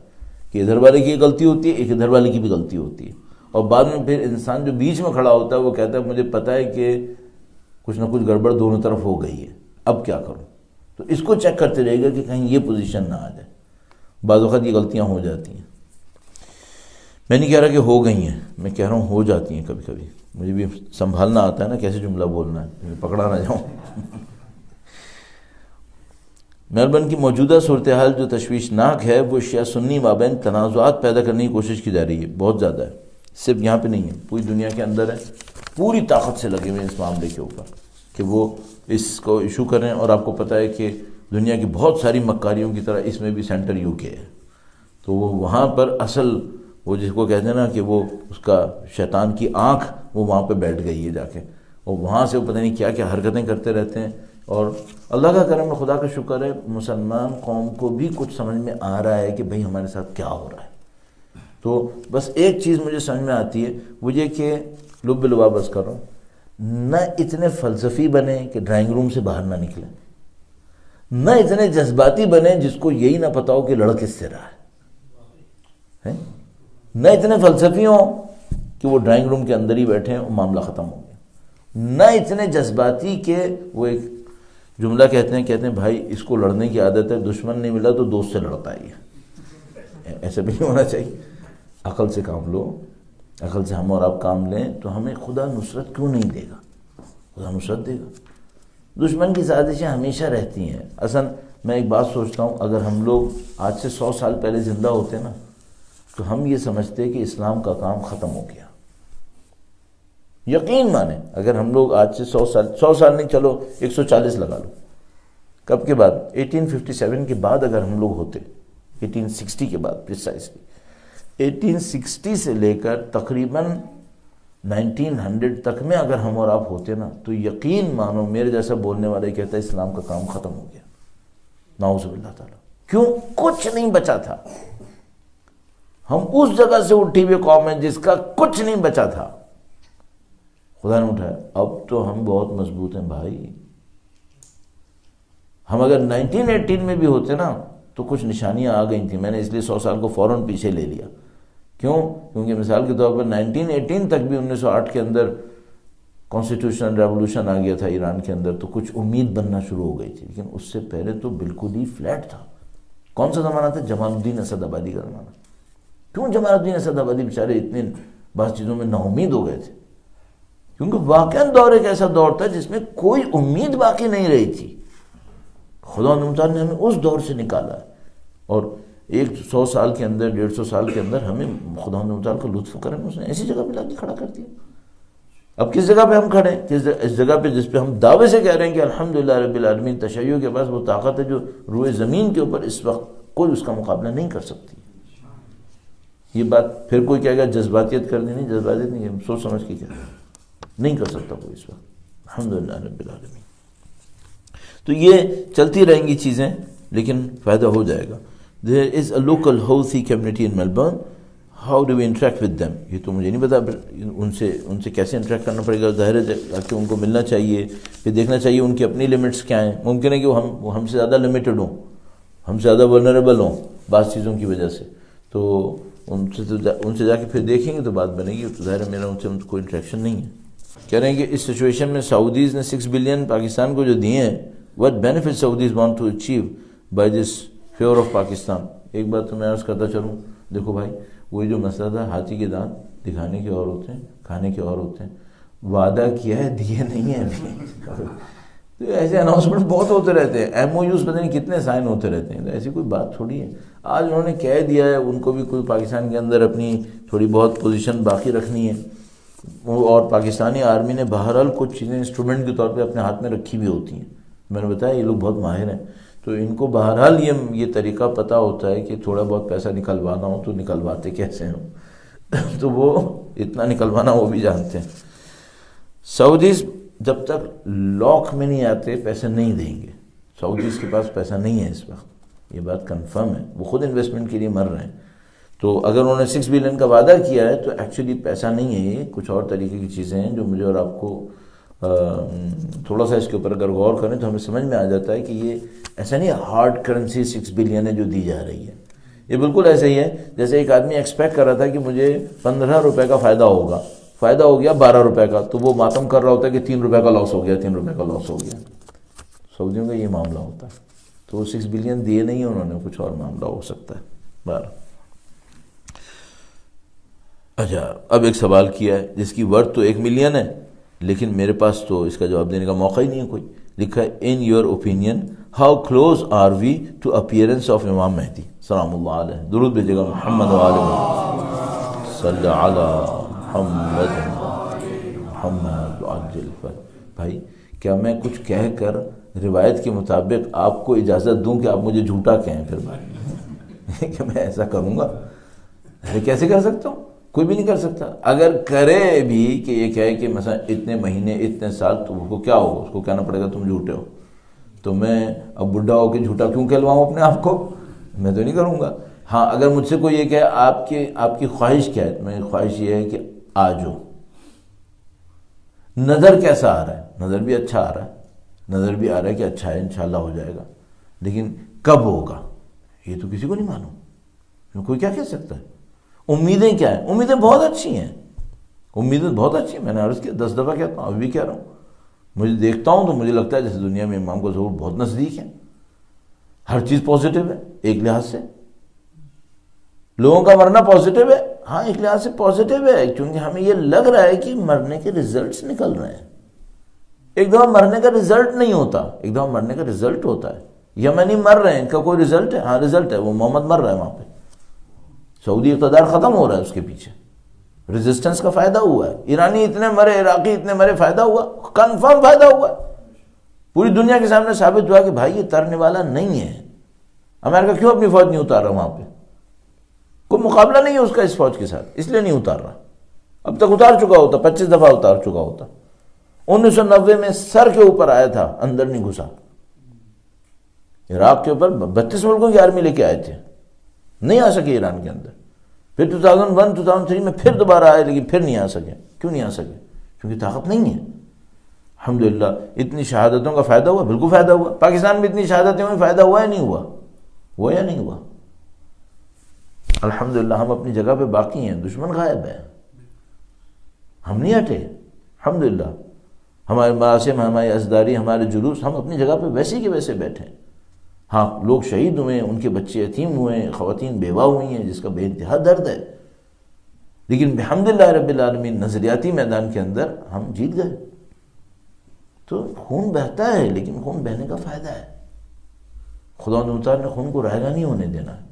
کہ ادھر والے کی غلطی ہوتی ہے، ایک ادھر والے کی بھی غلطی ہوتی ہے، اور بعد میں پھر انسان جو بیچ میں کھڑا ہوتا ہے وہ کہتا ہے مجھے پتہ ہے کہ کچھ نہ کچھ گڑبڑ دونوں طرف ہو گئی ہے، اب کیا کروں؟ تو اس کو چیک کرتے رہے گا کہ کہیں یہ پوزیشن نہ آ جائے۔ بعض اوقات یہ غلطیاں ہو جاتی ہیں، میں نہیں کہہ رہا کہ ہو گئی ہیں، میں کہہ رہا ہوں ہو جاتی ہیں کبھی کبھی، مجھے بھی سنبھالنا آتا ہے نا کیسے جملہ بولنا ہے، پکڑا نہ جاؤں۔ میلبرن کی موجودہ صورتحال جو تشویشناک ہے وہ شیعہ سنی مابین تنازعات پیدا کرنے کی کوشش کی جا رہی ہے، بہت زیادہ ہے، صرف یہاں پہ نہیں ہے، پوری دنیا کے اندر ہے، پوری طاقت سے لگے ہوئے ہیں اس معاملے کے اوپر کہ وہ اس کو ایشو کریں۔ اور آپ کو پتہ ہے کہ دنیا کی بہت ساری مکاریوں کی طرح اس میں بھی سینٹر یو کے ہے، تو وہ وہاں پر اصل وہ جس کو کہتے ہیں نا کہ وہ اس کا شیطان کی آنکھ وہ وہاں پہ بیٹھ گئی ہے جا کے، اور وہاں سے وہ پتہ نہیں کیا کیا حرکتیں کرتے رہتے ہیں۔ اور اللہ کا کرم ہے، خدا کا شکر ہے، مسلمان قوم کو بھی کچھ سمجھ میں آ رہا ہے کہ بھئی ہمارے ساتھ کیا ہو رہا ہے۔ تو بس ایک چیز مجھے سمجھ میں آتی ہے، وہ یہ کہ لب لبا بس کر رہا ہوں، نہ اتنے فلسفی بنے کہ ڈرائنگ روم سے باہر نہ نکلیں، نہ اتنے جذباتی بنے جس کو یہی نہ پتا ہو کہ لڑ کس سے رہا ہے، نہ اتنے فلسفی ہوں کہ وہ ڈرائنگ روم کے اندر ہی بیٹھے ہیں اور معاملہ ختم ہو گیا، نہ اتنے جذباتی کہ وہ ایک جملہ کہتے ہیں بھائی اس کو لڑنے کی عادت ہے، دشمن نہیں ملا تو دوست سے لڑتا ہے، ایسا بھی نہیں ہونا چاہیے۔ عقل سے کام لو، عقل سے ہم اور آپ کام لیں تو ہمیں خدا نصرت کیوں نہیں دے گا؟ خدا نصرت دے گا۔ دشمن کی سازشیں ہمیشہ رہتی ہیں۔ اصلا میں ایک بات سوچتا ہوں، اگر ہم لوگ آج سے 100 سال پہلے زندہ ہوتے نا تو ہم یہ سمجھتے کہ اسلام کا کام ختم ہو گیا۔ یقین مانیں، اگر ہم لوگ آج سے 100 سال نہیں، چلو 140 لگا لو، کب کے بعد؟ 1857 کے بعد اگر ہم لوگ ہوتے، 1860 کے بعد پریسائزلی، 1860 سے لے کر تقریباً 1900 تک میں اگر ہم اور آپ ہوتے نا تو یقین مانو میرے جیسا بولنے والا ہی کہتا ہے اسلام کا کام ختم ہو گیا، نعوذ باللہ تعالیٰ۔ کیوں؟ کچھ نہیں بچا تھا۔ ہم اس جگہ سے اٹھی ہوئی قوم ہے جس کا کچھ نہیں بچا تھا، خدا نے اٹھایا۔ اب تو ہم بہت مضبوط ہیں بھائی۔ ہم اگر 1918 میں بھی ہوتے نا تو کچھ نشانیاں آ گئی تھیں، میں نے اس لیے 100 سال کو فوراً پیچھے لے لیا۔ کیوں؟ کیونکہ مثال کے طور پر 1918 تک بھی 1908 کے اندر کانسٹیٹیوشن ریولوشن آ گیا تھا ایران کے اندر، تو کچھ امید بننا شروع ہو گئی تھی، لیکن اس سے پہلے تو بالکل ہی فلیٹ تھا۔ کون سا زمانہ تھا؟ جمال الدین اسد آبادی کا زمانہ۔ کیوں جمال الدین اسد آبادی بیچارے اتنے بعض چیزوں میں نا امید ہو گئے تھے؟ کیونکہ واقعاً دور ایک ایسا دور تھا جس میں کوئی امید باقی نہیں رہی تھی۔ خدا تعالیٰ نے ہمیں اس دور سے نکالا ہے، اور 100 سال کے اندر 150 سال کے اندر ہمیں خدا تعالیٰ کا لطف کرم اس نے ایسی جگہ پہ لا کے کھڑا کر دیا۔ اب کس جگہ پہ ہم کھڑے ہیں؟ اس جگہ پہ جس پہ ہم دعوے سے کہہ رہے ہیں کہ الحمدللہ رب العالمین، تشیع کے پاس وہ طاقت ہے جو روئے زمین کے اوپر اس وقت کوئی اس کا مقابلہ نہیں کر سکتی۔ یہ بات پھر کوئی کہے گا جذباتیت کرنی، نہیں، جذباتیت نہیں، ہم سوچ سمجھ کے کہہ رہے ہیں، نہیں کر سکتا کوئی اس وقت، الحمدللہ رب العالمین۔ تو یہ چلتی رہیں گی چیزیں، لیکن فائدہ ہو جائے گا۔ There is a local Houthi community in Melbourne. How do we interact with them? یہ تو مجھے نہیں پتا، ان سے کیسے انٹریکٹ کرنا پڑے گا؟ ظاہر ہے کہ ان کو ملنا چاہیے، پھر دیکھنا چاہیے ان کی اپنی لمٹس کیا ہیں۔ ممکن ہے کہ وہ ہم سے زیادہ لمیٹڈ ہوں، ہم سے زیادہ ولنریبل ہوں بعض چیزوں کی وجہ سے، تو ان سے جا کے پھر دیکھیں گے تو بات بنے گی۔ تو ظاہر ہے میرا ان سے کوئی انٹریکشن نہیں ہے۔ کہہ رہے ہیں کہ اس سچویشن میں سعودیز نے 6 بلین پاکستان کو جو دیے ہیں، what benefits Saudis want to achieve by this favor of Pakistan؟ ایک بات تو میں عرض کرتا چلوں، دیکھو بھائی، وہی جو مسئلہ تھا، ہاتھی کے دانت دکھانے کے اور ہوتے ہیں، کھانے کے اور ہوتے ہیں۔ وعدہ کیا ہے، دیے نہیں ہیں ابھی۔ تو ایسے اناؤنسمنٹ بہت ہوتے رہتے ہیں، ایم او یوز پتہ نہیں کتنے سائن ہوتے رہتے ہیں، تو ایسی کوئی بات تھوڑی ہے۔ آج انہوں نے کہہ دیا ہے، ان کو بھی کوئی پاکستان کے اندر اپنی تھوڑی بہت پوزیشن باقی رکھنی ہے، اور پاکستانی آرمی نے بہرحال کچھ چیزیں انسٹرومنٹ کے طور پہ اپنے ہاتھ میں رکھی بھی ہوتی ہیں۔ میں نے بتایا یہ لوگ بہت ماہر ہیں، تو ان کو بہرحال یہ طریقہ پتہ ہوتا ہے کہ تھوڑا بہت پیسہ نکلوانا ہو تو نکلواتے کیسے ہیں، تو وہ اتنا نکلوانا وہ بھی جانتے ہیں۔ سعودیز جب تک لاک میں نہیں آتے پیسے نہیں دیں گے۔ سعودیز کے پاس پیسہ نہیں ہے اس وقت، یہ بات کنفرم ہے، وہ خود انویسٹمنٹ کے لیے مر رہے ہیں۔ تو اگر انہوں نے 6 بلین کا وعدہ کیا ہے تو ایکچولی پیسہ نہیں ہے، یہ کچھ اور طریقے کی چیزیں ہیں جو مجھے اور آپ کو تھوڑا سا اس کے اوپر اگر غور کریں تو ہمیں سمجھ میں آ جاتا ہے کہ یہ ایسا نہیں ہارڈ کرنسی 6 بلین ہے جو دی جا رہی ہے۔ یہ بالکل ایسا ہی ہے جیسے ایک آدمی ایکسپیکٹ کر رہا تھا کہ مجھے 15 روپے کا فائدہ ہوگا، فائدہ ہو گیا 12 روپے کا، تو وہ ماتم کر رہا ہوتا ہے کہ 3 روپے کا لاس ہو گیا، 3 روپے کا لاس ہو گیا۔ سعودیوں کا یہ معاملہ ہوتا ہے، تو وہ 6 بلین دیے نہیں ہیں انہوں نے، کچھ اور معاملہ ہو سکتا ہے۔ اچھا، اب ایک سوال کیا ہے جس کی ورتھ تو 1 ملین ہے، لیکن میرے پاس تو اس کا جواب دینے کا موقع ہی نہیں ہے کوئی۔ لکھا ہے in your opinion how close are we to appearance of Imam Mahdi سلام اللہ علیہ۔ درود بھیجے گا محمد وآلہ صلی علی محمد محمد عجل پر۔ بھائی کیا میں کچھ کہہ کر روایت کے مطابق آپ کو اجازت دوں کہ آپ مجھے جھوٹا کہیں؟ پھر بھائی کہ میں ایسا کروں گا؟ کیسے کر سکتا ہوں؟ کوئی بھی نہیں کر سکتا۔ اگر کرے بھی کہ یہ کہے کہ مثلا اتنے مہینے اتنے سال، تو اس کو کیا ہوگا؟ اس کو کہنا پڑے گا تم جھوٹے ہو۔ تو میں اب بڈھا ہو کے جھوٹا کیوں کہلواؤں اپنے آپ کو؟ میں تو نہیں کروں گا۔ ہاں اگر مجھ سے کوئی یہ کہے آپ کی خواہش کیا ہے، میری خواہش یہ ہے کہ آ جاؤ۔ نظر کیسا آ رہا ہے؟ نظر بھی اچھا آ رہا ہے، نظر بھی آ رہا ہے کہ اچھا ہے، انشاءاللہ ہو جائے گا، لیکن کب ہوگا یہ تو کسی کو نہیں معلوم۔ کوئی کیا کہہ سکتا ہے؟ امیدیں کیا ہیں؟ امیدیں بہت اچھی ہیں، امیدیں بہت اچھی ہیں۔ میں نے عرض کیا 10 دفعہ کہتا ہوں، ابھی بھی کہہ رہا ہوں، مجھے دیکھتا ہوں تو مجھے لگتا ہے جیسے دنیا میں امام کا ظہور بہت نزدیک ہے۔ ہر چیز پازیٹیو ہے ایک لحاظ سے، لوگوں کا مرنا پازیٹیو ہے، ہاں ایک لحاظ سے پازیٹیو ہے، کیونکہ ہمیں یہ لگ رہا ہے کہ مرنے کے ریزلٹس نکل رہے ہیں۔ ایک دفعہ مرنے کا رزلٹ نہیں ہوتا، ایک دفعہ مرنے کا رزلٹ ہوتا ہے۔ یمنی مر رہے ہیں، ان کا کوئی رزلٹ ہے؟ ہاں رزلٹ ہے، وہ محمد مر رہا ہے وہاں پہ، سعودی اقتدار ختم ہو رہا ہے، اس کے پیچھے ریزسٹنس کا فائدہ ہوا ہے۔ ایرانی اتنے مرے، عراقی اتنے مرے، فائدہ ہوا، کنفرم فائدہ ہوا ہے۔ پوری دنیا کے سامنے ثابت ہوا کہ بھائی یہ ترنے والا نہیں ہے۔ امریکہ کیوں اپنی فوج نہیں اتار رہا وہاں پہ؟ کوئی مقابلہ نہیں ہے اس کا اس فوج کے ساتھ، اس لیے نہیں اتار رہا۔ اب تک اتار چکا ہوتا، 25 دفعہ اتار چکا ہوتا. 1990 میں سر کے اوپر آیا تھا، اندر نہیں گھسا. عراق کے اوپر 32 ملکوں کی آرمی لے کے آئے تھے، نہیں آ سکے ایران کے اندر. پھر 2001 2003 میں پھر دوبارہ آئے، لیکن پھر نہیں آ سکے. کیوں نہیں آ سکے؟ کیونکہ طاقت نہیں ہے. الحمدللہ اتنی شہادتوں کا فائدہ ہوا، بالکل فائدہ ہوا. پاکستان میں اتنی شہادتیں ہوئی، فائدہ ہوا یا نہیں ہوا؟ ہوا یا نہیں ہوا؟ الحمدللہ ہم اپنی جگہ پہ باقی ہیں، دشمن غائب ہے، ہم نہیں ہٹے. الحمدللہ ہمارے مراسم، ہماری ازداری، ہمارے جلوس، ہم اپنی جگہ پہ ویسے کے ویسے بیٹھے ہیں. ہاں لوگ شہید ہوئے ہیں، ان کے بچے یتیم ہوئے ہیں، خواتین بیوہ ہوئی ہیں، جس کا بے انتہا درد ہے. لیکن بحمدللہ رب العالمین نظریاتی میدان کے اندر ہم جیت گئے. تو خون بہتا ہے، لیکن خون بہنے کا فائدہ ہے. خدا تعالیٰ نے خون کو رائگاں نہیں ہونے دینا ہے.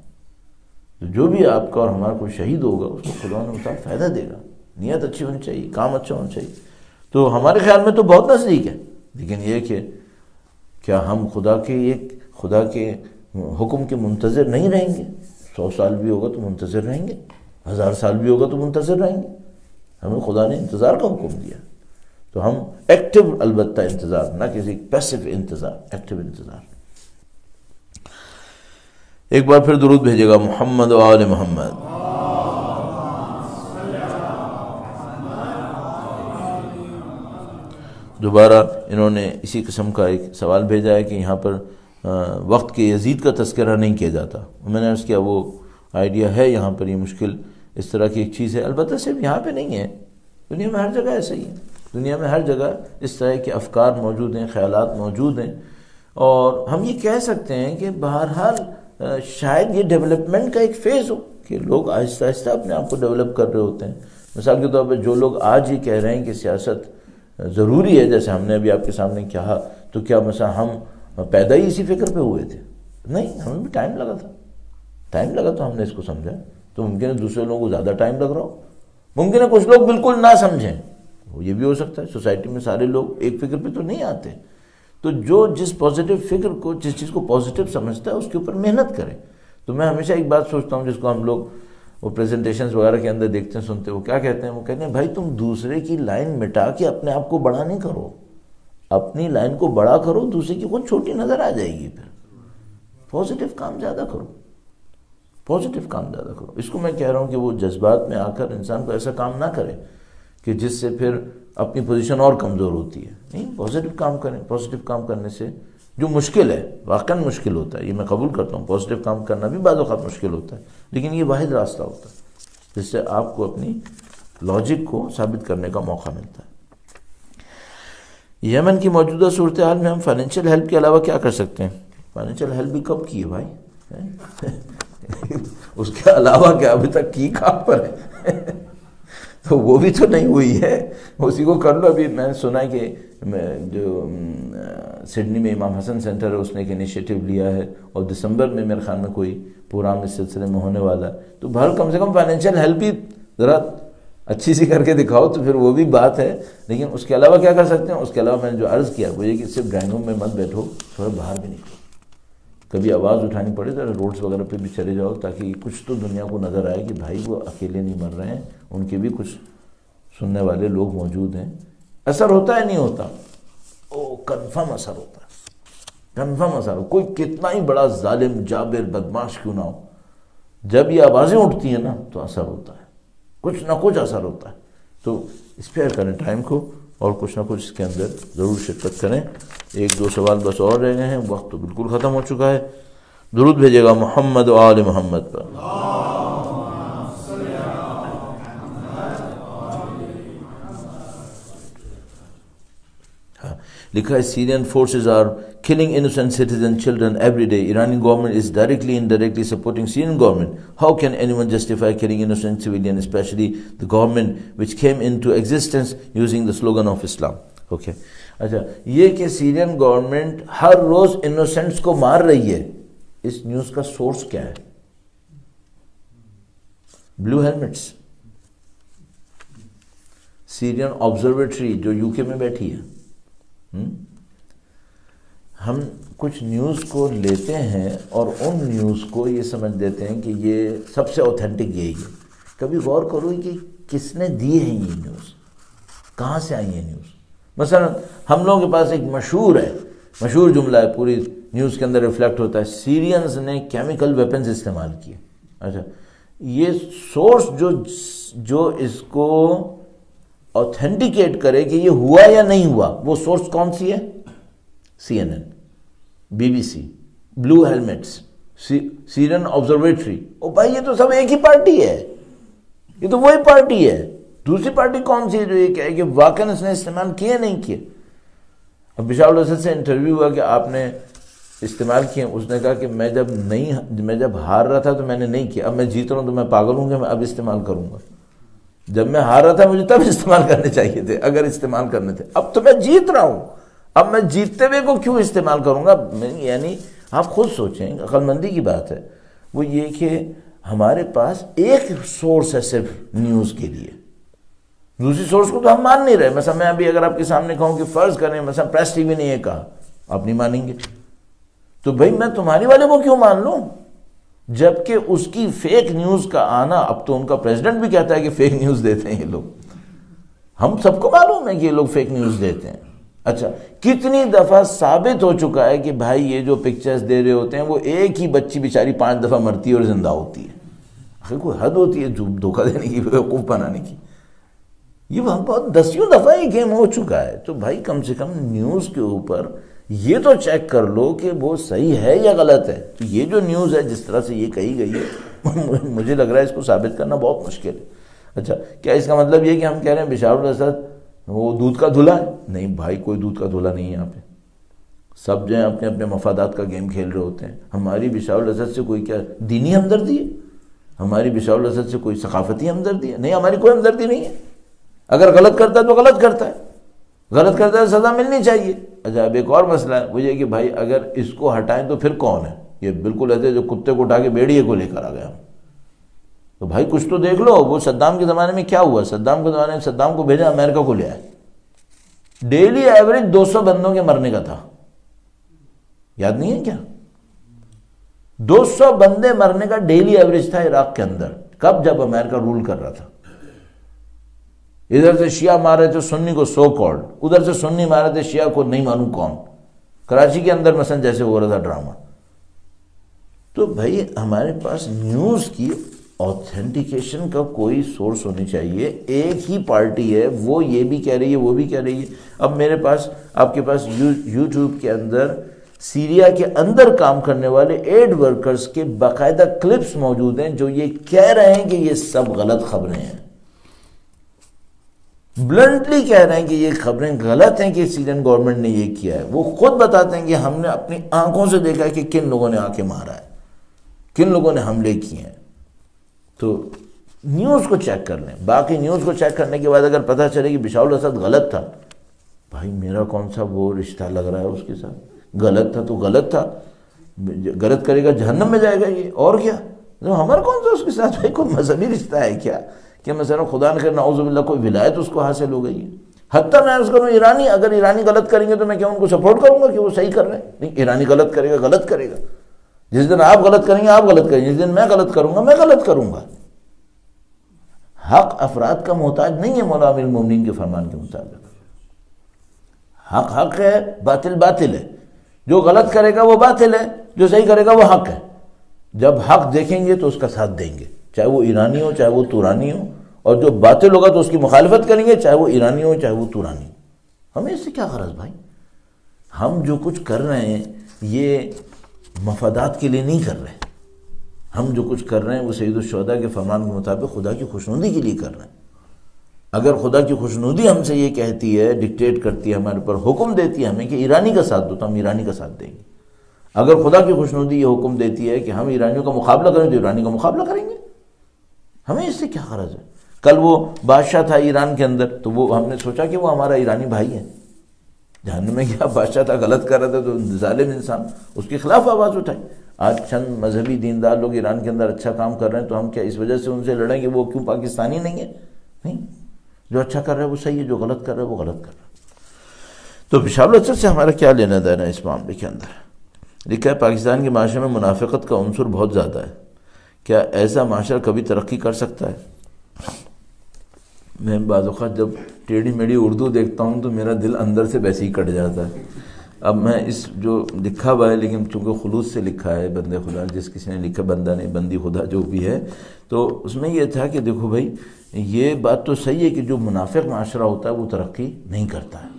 تو جو بھی آپ کا اور ہمارا کوئی شہید ہوگا، اس کو خدا تعالیٰ فائدہ دے گا. نیت اچھی ہونی چاہیے، کام اچھا ہونا چاہیے. تو ہمارے خیال میں تو بہت نزدیک ہے، لیکن یہ کہ کیا ہم خدا کے حکم کے منتظر نہیں رہیں گے؟ 100 سال بھی ہوگا تو منتظر رہیں گے، 1000 سال بھی ہوگا تو منتظر رہیں گے. ہمیں خدا نے انتظار کا حکم دیا، تو ہم ایکٹیو البتہ انتظار، نہ کسی پیسو انتظار، ایکٹیو انتظار. ایک بار پھر درود بھیجے گا محمد و آل محمد. دوبارہ انہوں نے اسی قسم کا ایک سوال بھیجا ہے کہ یہاں پر وقت کے یزید کا تذکرہ نہیں کیا جاتا. میں نے عرض کیا وہ آئیڈیا ہے یہاں پر، یہ مشکل اس طرح کی ایک چیز ہے. البتہ صرف یہاں پہ نہیں ہے، دنیا میں ہر جگہ ایسا ہی ہے. دنیا میں ہر جگہ اس طرح کے افکار موجود ہیں، خیالات موجود ہیں. اور ہم یہ کہہ سکتے ہیں کہ بہرحال شاید یہ ڈیولپمنٹ کا ایک فیز ہو کہ لوگ آہستہ آہستہ اپنے آپ کو ڈیولپ کر رہے ہوتے ہیں. مثال کے طور پہ جو لوگ آج یہ کہہ رہے ہیں کہ سیاست ضروری ہے، جیسے ہم نے ابھی آپ کے سامنے کہا، تو کیا مثلا ہم پیدا ہی اسی فکر پہ ہوئے تھے؟ نہیں، ہمیں بھی ٹائم لگا تھا. ٹائم لگا تو ہم نے اس کو سمجھا. تو ممکن ہے دوسرے لوگوں کو زیادہ ٹائم لگ رہا ہو، ممکن ہے کچھ لوگ بالکل نہ سمجھیں، یہ بھی ہو سکتا ہے. سوسائٹی میں سارے لوگ ایک فکر پہ تو نہیں آتے. تو جو جس پازیٹیو فکر کو، جس چیز کو پازیٹیو سمجھتا ہے، اس کے اوپر محنت کرے. تو میں ہمیشہ ایک بات سوچتا ہوں، جس کو ہم لوگ وہ پریزنٹیشنز وغیرہ کے اندر دیکھتے ہیں، سنتے ہیں، وہ کیا کہتے ہیں؟ وہ کہتے ہیں بھائی تم دوسرے کی لائن مٹا کے اپنے آپ کو بڑا نہیں کرو، اپنی لائن کو بڑا کرو، دوسرے کی خود چھوٹی نظر آ جائے گی. پھر پازیٹیو کام زیادہ کرو، پازیٹیو کام زیادہ کرو. اس کو میں کہہ رہا ہوں کہ وہ جذبات میں آ کر انسان کو ایسا کام نہ کرے کہ جس سے پھر اپنی پوزیشن اور کمزور ہوتی ہے. نہیں، پازیٹیو کام کریں. پازیٹیو کام کرنے سے جو مشکل ہے، واقعاً مشکل ہوتا ہے، یہ میں قبول کرتا ہوں، پازیٹیو کام کرنا بھی بعض اوقات مشکل ہوتا ہے، لیکن یہ واحد راستہ ہوتا ہے جس سے آپ کو اپنی لاجک کو ثابت کرنے کا موقع ملتا ہے. یمن کی موجودہ صورتحال میں ہم فائنینشیل ہیلپ کے علاوہ کیا کر سکتے ہیں؟ فائنینشیل ہیلپ بھی کب کی ہے بھائی؟ اس کے علاوہ کیا ابھی تک کی کہاں پر ہے؟ تو وہ بھی تو نہیں ہوئی ہے، اسی کو کر لو. ابھی میں نے سنا ہے کہ جو سڈنی میں امام حسن سینٹر ہے، اس نے ایک انیشیٹو لیا ہے، اور دسمبر میں میرے خیال میں کوئی پروگرام اس سلسلے میں ہونے والا ہے. تو بہر کم سے کم فائنینشیل ہیلپ بھی ذرا اچھی سی کر کے دکھاؤ، تو پھر وہ بھی بات ہے. لیکن اس کے علاوہ کیا کر سکتے ہیں؟ اس کے علاوہ میں نے جو عرض کیا وہ یہ کہ صرف ڈرائنگ روم میں مت بیٹھو، تھوڑا باہر بھی نکلو. کبھی آواز اٹھانی پڑے تو روڈز وغیرہ پہ بھی چلے جاؤ، تاکہ کچھ تو دنیا کو نظر آئے کہ بھائی وہ اکیلے نہیں مر رہے ہیں، ان کے بھی کچھ سننے والے لوگ موجود ہیں. اثر ہوتا ہے نہیں ہوتا؟ کنفرم اثر ہوتا ہے، کنفرم اثر. کوئی کتنا ہی بڑا ظالم، جابر، بدماش کیوں نہ ہو، جب یہ آوازیں اٹھتی ہیں نا تو اثر ہوتا ہے، کچھ نہ کچھ اثر ہوتا ہے. تو اسپیئر کریں ٹائم کو، اور کچھ نہ کچھ اس کے اندر ضرور شرکت کریں. 1-2 سوال بس اور رہ گئے ہیں، وقت تو بالکل ختم ہو چکا ہے. درود بھیجے گا محمد و آل محمد پر. لکھا ہے Syrian forces are killing innocent citizen children every day. Iranian government is directly indirectly supporting Syrian government. How can anyone justify killing innocent civilians, especially the government which came into existence using the slogan of Islam? Okay. اچھا، یہ کہ سیرین government ہر روز انوسنٹس کو مار رہی ہے، اس news کا source کیا ہے؟ بلو ہیلمٹس، سیرین آبزرویٹری جو یو کے میں بیٹھی ہے. ہم کچھ نیوز کو لیتے ہیں اور ان نیوز کو یہ سمجھ دیتے ہیں کہ یہ سب سے اوتھینٹک یہی ہے. کبھی غور کرو کہ کس نے دی ہے یہ نیوز، کہاں سے آئی ہے نیوز؟ مثلا ہم لوگوں کے پاس ایک مشہور جملہ ہے، پوری نیوز کے اندر ریفلیکٹ ہوتا ہے، سیرینز نے کیمیکل ویپنز استعمال کیے. اچھا یہ سورس جو اس کو آتھینٹیکیٹ کرے کہ یہ ہوا یا نہیں ہوا، وہ سورس کون سی ہے؟ CNN، BBC، بلو ہیلمٹس، سیرین آبزرویٹری. او بھائی یہ تو سب ایک ہی پارٹی ہے، یہ تو وہی پارٹی ہے. دوسری پارٹی کون سی ہے جو یہ کہے کہ واقعاً اس نے استعمال کیے نہیں کیے؟ اب بشار الاسد سے انٹرویو ہوا کہ آپ نے استعمال کیے، اس نے کہا کہ میں جب ہار رہا تھا تو میں نے نہیں کیا، اب میں جیت رہا ہوں تو میں پاگل ہوں کہ میں اب استعمال کروں گا. جب میں ہار رہا تھا مجھے تب استعمال کرنے چاہیے تھے اگر استعمال کرنے تھے، اب تو میں جیت رہا ہوں، اب میں جیتتے ہوئے کو کیوں استعمال کروں گا؟ یعنی آپ خود سوچیں، عقل مندی کی بات ہے وہ یہ کہ ہمارے پاس ایک سورس ہے صرف نیوز کے لیے، دوسری سورس کو تو ہم مان نہیں رہے. مثلا میں ابھی اگر آپ کے سامنے کہوں کہ فرض کریں مثلا پریس ٹی وی نے یہ کہا، آپ نہیں مانیں گے، تو بھائی میں تمہاری والے کو کیوں مان لوں؟ جبکہ اس کی فیک نیوز کا آنا، اب تو ان کا پریزیڈنٹ بھی کہتا ہے کہ فیک نیوز دیتے ہیں یہ لوگ، ہم سب کو معلوم ہے کہ یہ لوگ فیک نیوز دیتے ہیں. اچھا کتنی دفعہ ثابت ہو چکا ہے کہ بھائی یہ جو پکچرز دے رہے ہوتے ہیں وہ ایک ہی بچی بیچاری 5 دفعہ مرتی ہے اور زندہ ہوتی ہے. آخر کوئی حد ہوتی ہے دھوکہ دینے کی، بیوقوف بنانے کی. یہ بہت 10 دفعہ یہ گیم ہو چکا ہے. تو بھائی کم سے کم نیوز کے اوپر یہ تو چیک کر لو کہ وہ صحیح ہے یا غلط ہے. تو یہ جو نیوز ہے جس طرح سے یہ کہی گئی ہے مجھے لگ رہا ہے اس کو ثابت کرنا بہت مشکل ہے. اچھا کیا اس کا مطلب یہ کہ ہم کہہ رہے ہیں بشار الاسد وہ دودھ کا دھلا ہے؟ نہیں بھائی، کوئی دودھ کا دھلا نہیں ہے. یہاں پہ سب جو ہیں اپنے اپنے مفادات کا گیم کھیل رہے ہوتے ہیں. ہماری بشار الاسد سے کوئی کیا دینی ہمدردی ہے؟ ہماری بشار الاسد سے کوئی ثقافتی ہمدردی ہے؟ نہیں، ہماری کوئی ہمدردی نہیں ہے. اگر غلط کرتا ہے تو غلط کرتا ہے، غلط کرتا ہے سزا ملنی چاہیے. اچھا اب ایک اور مسئلہ ہے وہ یہ کہ بھائی اگر اس کو ہٹائیں تو پھر کون ہے؟ یہ بالکل ایسے جو کتے کو اٹھا کے بیڑیے کو لے کر آ گیا. تو بھائی کچھ تو دیکھ لو. وہ صدام کے زمانے میں کیا ہوا؟ صدام کے زمانے میں صدام کو بھیجا، امریکہ کو لے آئے. ڈیلی ایوریج 200 بندوں کے مرنے کا تھا، یاد نہیں ہے کیا؟ 200 بندے مرنے کا ڈیلی ایوریج تھا عراق کے اندر. کب؟ جب امریکہ رول کر رہا تھا. ادھر سے شیعہ مار رہے تھے سنی کو سو کالڈ، ادھر سے سنی مار رہے تھے شیعہ کو نہیں معلوم کون. کراچی کے اندر مثلا جیسے ہو رہا تھا ڈرامہ. تو بھائی ہمارے پاس نیوز کی آتھینٹیکیشن کا کوئی سورس ہونی چاہیے. ایک ہی پارٹی ہے، وہ یہ بھی کہہ رہی ہے وہ بھی کہہ رہی ہے. اب میرے پاس آپ کے پاس یوٹیوب کے اندر سیریا کے اندر کام کرنے والے ایڈ ورکرز کے باقاعدہ کلپس موجود ہیں جو یہ کہہ رہے ہیں کہ یہ سب غلط خبریں ہیں. بلنٹلی کہہ رہے ہیں کہ یہ خبریں غلط ہیں کہ سیرین گورنمنٹ نے یہ کیا ہے. وہ خود بتاتے ہیں کہ ہم نے اپنی آنکھوں سے دیکھا ہے کہ کن لوگوں نے آ کے مارا ہے، کن لوگوں نے حملے کیے ہیں. تو نیوز کو چیک کر لیں. باقی نیوز کو چیک کرنے کے بعد اگر پتہ چلے کہ بشار الاسد غلط تھا، بھائی میرا کون سا وہ رشتہ لگ رہا ہے اس کے ساتھ؟ غلط تھا تو غلط تھا، غلط کرے گا جہنم میں جائے گا یہ، اور کیا. ہمارا کون سا اس کے ساتھ بھائی کوئی مذہبی رشتہ ہے کیا کہ مثلا خدا نہ کرے نعوذ باللہ کوئی ولایت اس کو حاصل ہو گئی ہے؟ حتیٰ میں عرض کروں ایرانی، اگر ایرانی غلط کریں گے تو میں کیا ان کو سپورٹ کروں گا کہ وہ صحیح کر رہے ہیں؟ نہیں، ایرانی غلط کرے گا غلط کرے گا. جس دن آپ غلط کریں گے آپ غلط کریں گے، جس دن میں غلط کروں گا میں غلط کروں گا. حق افراد کا محتاج نہیں ہے مولا امیر المومنین کے فرمان کے مطابق. حق حق ہے، باطل باطل ہے. جو غلط کرے گا وہ باطل ہے، جو صحیح کرے گا وہ حق ہے. جب حق دیکھیں گے تو اس کا ساتھ دیں گے، چاہے وہ ایرانی ہو چاہے وہ تورانی ہو. اور جو باطل ہوگا تو اس کی مخالفت کریں گے، چاہے وہ ایرانی ہو چاہے وہ تورانی ہو. ہمیں اس سے کیا غرض بھائی؟ ہم جو کچھ کر رہے ہیں یہ مفادات کے لیے نہیں کر رہے. ہم جو کچھ کر رہے ہیں وہ سید الشہداء کے فرمان کے مطابق خدا کی خوشنودی کے لیے کر رہے ہیں. اگر خدا کی خوشنودی ہم سے یہ کہتی ہے، ڈکٹیٹ کرتی ہے ہمارے پر، حکم دیتی ہے ہمیں کہ ایرانی کا ساتھ دو تو ہم ایرانی کا ساتھ دیں گے. اگر خدا کی خوشنودی یہ حکم دیتی ہے کہ ہم ایرانیوں کا مقابلہ کریں تو ایرانی کا مقابلہ کریں گے. ہمیں اس سے کیا غرض ہے؟ کل وہ بادشاہ تھا ایران کے اندر تو وہ ہم نے سوچا کہ وہ ہمارا ایرانی بھائی ہے. جہنم میں کیا بادشاہ تھا، غلط کر رہا تھا تو ظالم انسان اس کے خلاف آواز اٹھائی. آج چند مذہبی دیندار لوگ ایران کے اندر اچھا کام کر رہے ہیں تو ہم کیا اس وجہ سے ان سے لڑیں کہ وہ کیوں پاکستانی نہیں ہے؟ نہیں، جو اچھا کر رہا ہے وہ صحیح ہے، جو غلط کر رہا ہے وہ غلط کر رہا ہے. تو بشار الاسد سے ہمارا کیا لینا دینا اس معاملے کے اندر؟ لکھا ہے پاکستان کے معاشرے میں منافقت کا عنصر بہت زیادہ ہے. کیا ایسا معاشرہ کبھی ترقی کر سکتا ہے؟ میں بعض اوقات جب ٹیڑھی میڑھی اردو دیکھتا ہوں تو میرا دل اندر سے ویسے ہی کٹ جاتا ہے. اب میں اس جو لکھا ہوا ہے لیکن چونکہ خلوص سے لکھا ہے بندے خدا، جس کسی نے لکھا، بندہ نہیں بندی خدا جو بھی ہے، تو اس میں یہ تھا کہ دیکھو بھائی یہ بات تو صحیح ہے کہ جو منافق معاشرہ ہوتا ہے وہ ترقی نہیں کرتا ہے،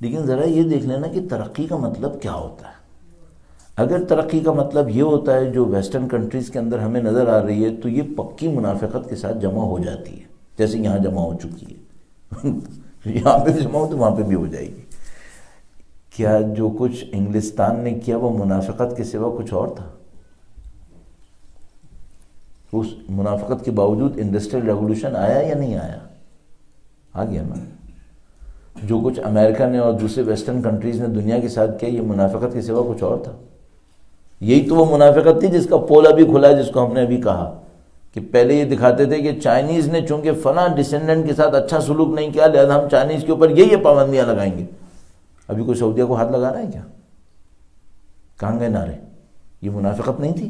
لیکن ذرا یہ دیکھ لینا کہ ترقی کا مطلب کیا ہوتا ہے. اگر ترقی کا مطلب یہ ہوتا ہے جو ویسٹرن کنٹریز کے اندر ہمیں نظر آ رہی ہے، تو یہ پکی منافقت کے ساتھ جمع ہو جاتی ہے، جیسے یہاں جمع ہو چکی ہے. یہاں پہ بھی جمع ہو تو وہاں پہ بھی ہو جائے گی. کیا جو کچھ انگلستان نے کیا وہ منافقت کے سوا کچھ اور تھا؟ اس منافقت کے باوجود انڈسٹریل ریولوشن آیا یا نہیں آیا؟ آ گیا نا. جو کچھ امریکہ نے اور دوسرے ویسٹرن کنٹریز نے دنیا کے ساتھ کیا، یہ منافقت کے سوا کچھ اور تھا؟ یہی تو وہ منافقت تھی جس کا پول ابھی کھلا ہے، جس کو ہم نے ابھی کہا کہ پہلے یہ دکھاتے تھے کہ چائنیز نے چونکہ فلاں ڈسینڈنٹ کے ساتھ اچھا سلوک نہیں کیا لہذا ہم چائنیز کے اوپر یہ پابندیاں لگائیں گے. ابھی کوئی سعودیہ کو ہاتھ لگا رہا ہے کیا؟ کہاں گئے نعرے؟ یہ منافقت نہیں تھی؟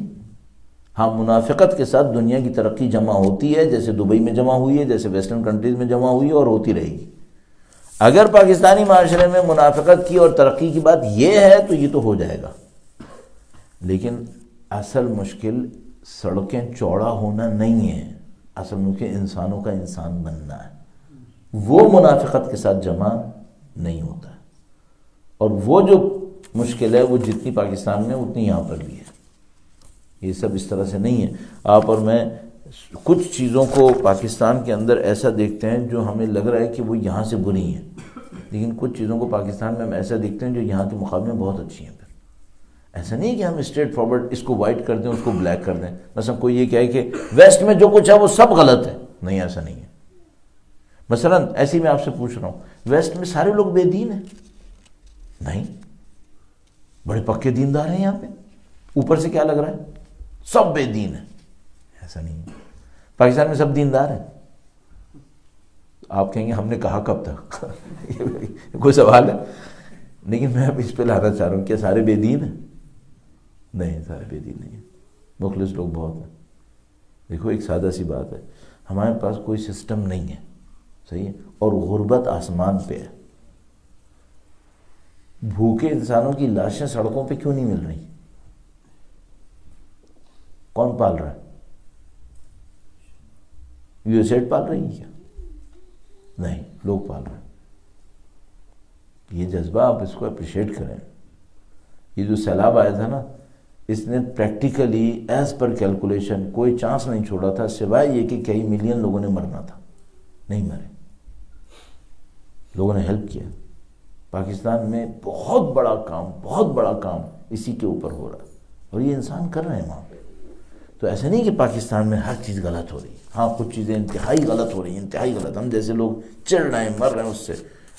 ہاں، منافقت کے ساتھ دنیا کی ترقی جمع ہوتی ہے، جیسے دبئی میں جمع ہوئی ہے، جیسے ویسٹرن کنٹریز میں جمع ہوئی ہے اور ہوتی رہے گی. اگر پاکستانی معاشرے میں منافقت کی اور ترقی کی بات یہ ہے تو یہ تو ہو جائے گا، لیکن اصل مشکل سڑکیں چوڑا ہونا نہیں ہے، اصل مشکل انسانوں کا انسان بننا ہے. وہ منافقت کے ساتھ جمع نہیں ہوتا ہے، اور وہ جو مشکل ہے وہ جتنی پاکستان میں اتنی یہاں پر بھی ہے. یہ سب اس طرح سے نہیں ہے. آپ اور میں کچھ چیزوں کو پاکستان کے اندر ایسا دیکھتے ہیں جو ہمیں لگ رہا ہے کہ وہ یہاں سے بری ہیں، لیکن کچھ چیزوں کو پاکستان میں ہم ایسا دیکھتے ہیں جو یہاں کے مقابلے میں بہت اچھی ہیں. پھر ایسا نہیں کہ ہم اسٹریٹ فارورڈ اس کو وائٹ کر دیں اس کو بلیک کر دیں. مثلا کوئی یہ کہے کہ ویسٹ میں جو کچھ ہے وہ سب غلط ہے. نہیں، ایسا نہیں ہے. مثلا ایسے ہی میں آپ سے پوچھ رہا ہوں، ویسٹ میں سارے لوگ بے دین ہیں؟ نہیں، بڑے پکے دیندار ہیں یہاں پہ. اوپر سے کیا لگ رہا ہے؟ سب بے دین ہیں. ایسا نہیں ہے. پاکستان میں سب دیندار ہیں؟ آپ کہیں گے ہم نے کہا کب تک؟ کوئی سوال ہے؟ لیکن میں اب اس پہ لانا چاہ رہا ہوں، کیا سارے بے دین ہیں؟ نہیں، سارے بے دین نہیں ہیں. مخلص لوگ بہت ہیں. دیکھو ایک سادہ سی بات ہے، ہمارے پاس کوئی سسٹم نہیں ہے، صحیح ہے، اور غربت آسمان پہ ہے. بھوکے انسانوں کی لاشیں سڑکوں پہ کیوں نہیں مل رہی؟ کون پال رہا ہے؟ یو ایس ایڈ پال رہی ہے کیا؟ نہیں، لوگ پال رہے ہیں. یہ جذبہ آپ اس کو اپریشیٹ کریں. یہ جو سیلاب آیا تھا نا، اس نے پریکٹیکلی ایز پر کیلکولیشن کوئی چانس نہیں چھوڑا تھا سوائے یہ کہ کئی ملین لوگوں نے مرنا تھا. نہیں مرے، لوگوں نے ہیلپ کیا. پاکستان میں بہت بڑا کام اسی کے اوپر ہو رہا ہے، اور یہ انسان کر رہے ہیں وہاں پہ. تو ایسا نہیں کہ پاکستان میں ہر چیز غلط ہو رہی ہے. ہاں، کچھ چیزیں انتہائی غلط ہو رہی ہیں، انتہائی غلط. ہم جیسے لوگ چڑھ رہے ہیں، مر رہے ہیں اس سے،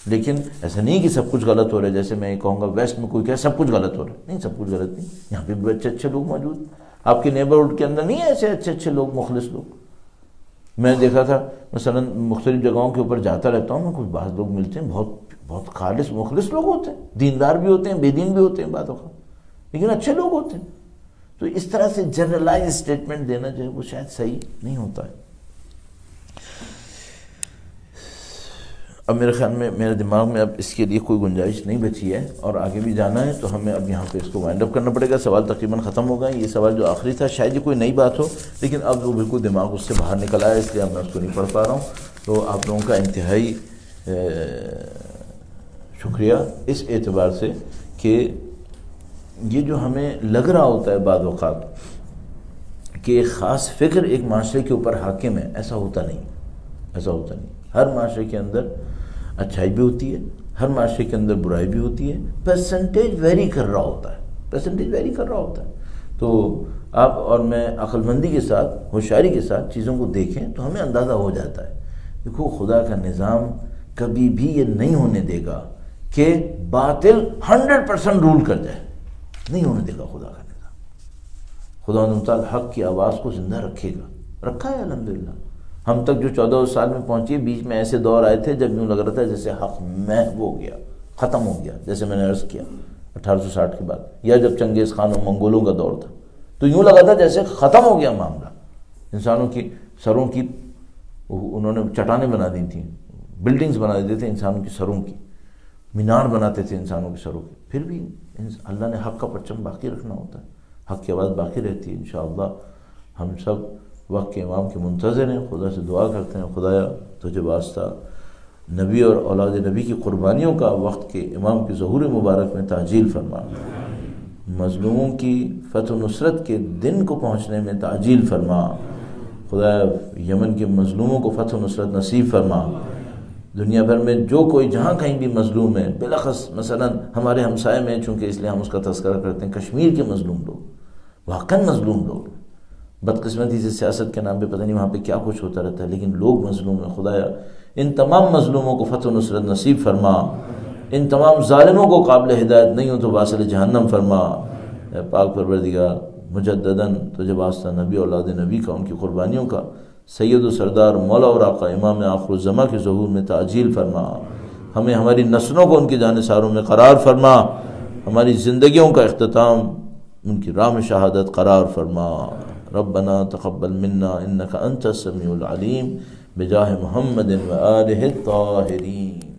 لیکن ایسا نہیں کہ سب کچھ غلط ہو رہا ہے. جیسے میں کہوں گا ویسٹ میں کوئی کہے سب کچھ غلط ہو رہا ہے. نہیں، سب کچھ غلط نہیں. یہاں پہ بھی اچھے لوگ موجود ہیں. آپ کے نیبرہڈ کے اندر نہیں ہے ایسے اچھے لوگ، مخلص لوگ؟ میں دیکھا تھا مثلا مختلف جگہوں کے اوپر جاتا رہتا ہوں میں، کچھ بعض لوگ ملتے ہیں بہت خالص مخلص لوگ ہوتے ہیں، دیندار بھی ہوتے ہیں، بے دین بھی ہوتے ہیں بعض اوقات، لیکن اچھے لوگ ہوتے ہیں. تو اس طرح سے جنرلائز اسٹیٹمنٹ دینا جو ہے وہ شاید صحیح نہیں ہوتا ہے. اب میرے خیال میں میرے دماغ میں اب اس کے لیے کوئی گنجائش نہیں بچی ہے، اور آگے بھی جانا ہے تو ہمیں اب یہاں پہ اس کو وائنڈ اپ کرنا پڑے گا. سوال تقریباً ختم ہو گئے. یہ سوال جو آخری تھا شاید یہ کوئی نئی بات ہو، لیکن اب وہ بالکل دماغ اس سے باہر نکل آیا، اس لیے اب میں اس کو نہیں پڑھ پا رہا ہوں. تو آپ لوگوں کا انتہائی شکریہ اس اعتبار سے کہ یہ جو ہمیں لگ رہا ہوتا ہے بعض اوقات کہ ایک خاص فکر ایک معاشرے کے اوپر حاکم ہے، ایسا ہوتا نہیں. ہر معاشرے کے اندر اچھائی بھی ہوتی ہے، ہر معاشرے کے اندر برائی بھی ہوتی ہے. پرسنٹیج ویری کر رہا ہوتا ہے. تو آپ اور میں عقل مندی کے ساتھ، ہوشیاری کے ساتھ چیزوں کو دیکھیں تو ہمیں اندازہ ہو جاتا ہے. دیکھو خدا کا نظام کبھی بھی یہ نہیں ہونے دے گا کہ باطل 100% رول کر جائے. نہیں ہونے دے گا خدا کا نظام. خدا تعالیٰ حق کی آواز کو زندہ رکھے گا، رکھا ہے الحمدللہ. ہم تک جو 14 سال میں پہنچی، بیچ میں ایسے دور آئے تھے جب یوں لگ رہا تھا جیسے حق محو ہو گیا، ختم ہو گیا. جیسے میں نے عرض کیا 1860 کے بعد، یا جب چنگیز خان اور منگولوں کا دور تھا تو یوں لگا تھا جیسے ختم ہو گیا معاملہ. انسانوں کی سروں کی انہوں نے چٹانیں بنا دی تھیں، بلڈنگز بنا دیتے تھے انسانوں کی سروں کی، مینار بناتے تھے انسانوں کی سروں کی، پھر بھی اللہ نے حق کا پرچم باقی رکھنا ہوتا ہے، حق کی آواز باقی رہتی ہے۔ انشاءاللہ ہم سب وقت کے امام کے منتظر ہیں، خدا سے دعا کرتے ہیں خدایا تجھے واسطہ نبی اور اولاد نبی کی قربانیوں کا وقت کے امام کی ظہور مبارک میں تعجیل فرما، مظلوموں کی فتح و نصرت کے دن کو پہنچنے میں تعجیل فرما، خدایا یمن کے مظلوموں کو فتح و نصرت نصیب فرما، دنیا بھر میں جو کوئی جہاں کہیں بھی مظلوم ہے، بلخص مثلا ہمارے ہمسائے میں چونکہ اس لیے ہم اس کا تذکرہ کرتے ہیں، کشمیر کے مظلوم لوگ، واقعاً مظلوم لوگ، بدقسمتی سے سیاست کے نام پہ پتہ نہیں وہاں پہ کیا کچھ ہوتا رہتا ہے، لیکن لوگ مظلوم ہیں، خدایا ان تمام مظلوموں کو فتح و نصرت نصیب فرما، ان تمام ظالموں کو قابل ہدایت نہیں ہو تو واصل جہنم فرما۔ اے پاک پروردگار مجدداً تجھے واسطہ نبی اولاد نبی کا، ان کی قربانیوں کا، سید و سردار مولا اور آقا امام آخر الزماں کے ظہور میں تعجیل فرما، ہمیں ہماری نسلوں کو ان کی جانثاروں میں قرار فرما، ہماری زندگیوں کا اختتام ان کی راہ میں شہادت قرار فرما۔ ربنا تقبل منا انك انت السميع العليم بجاہ محمد و آلہ الطاہرین۔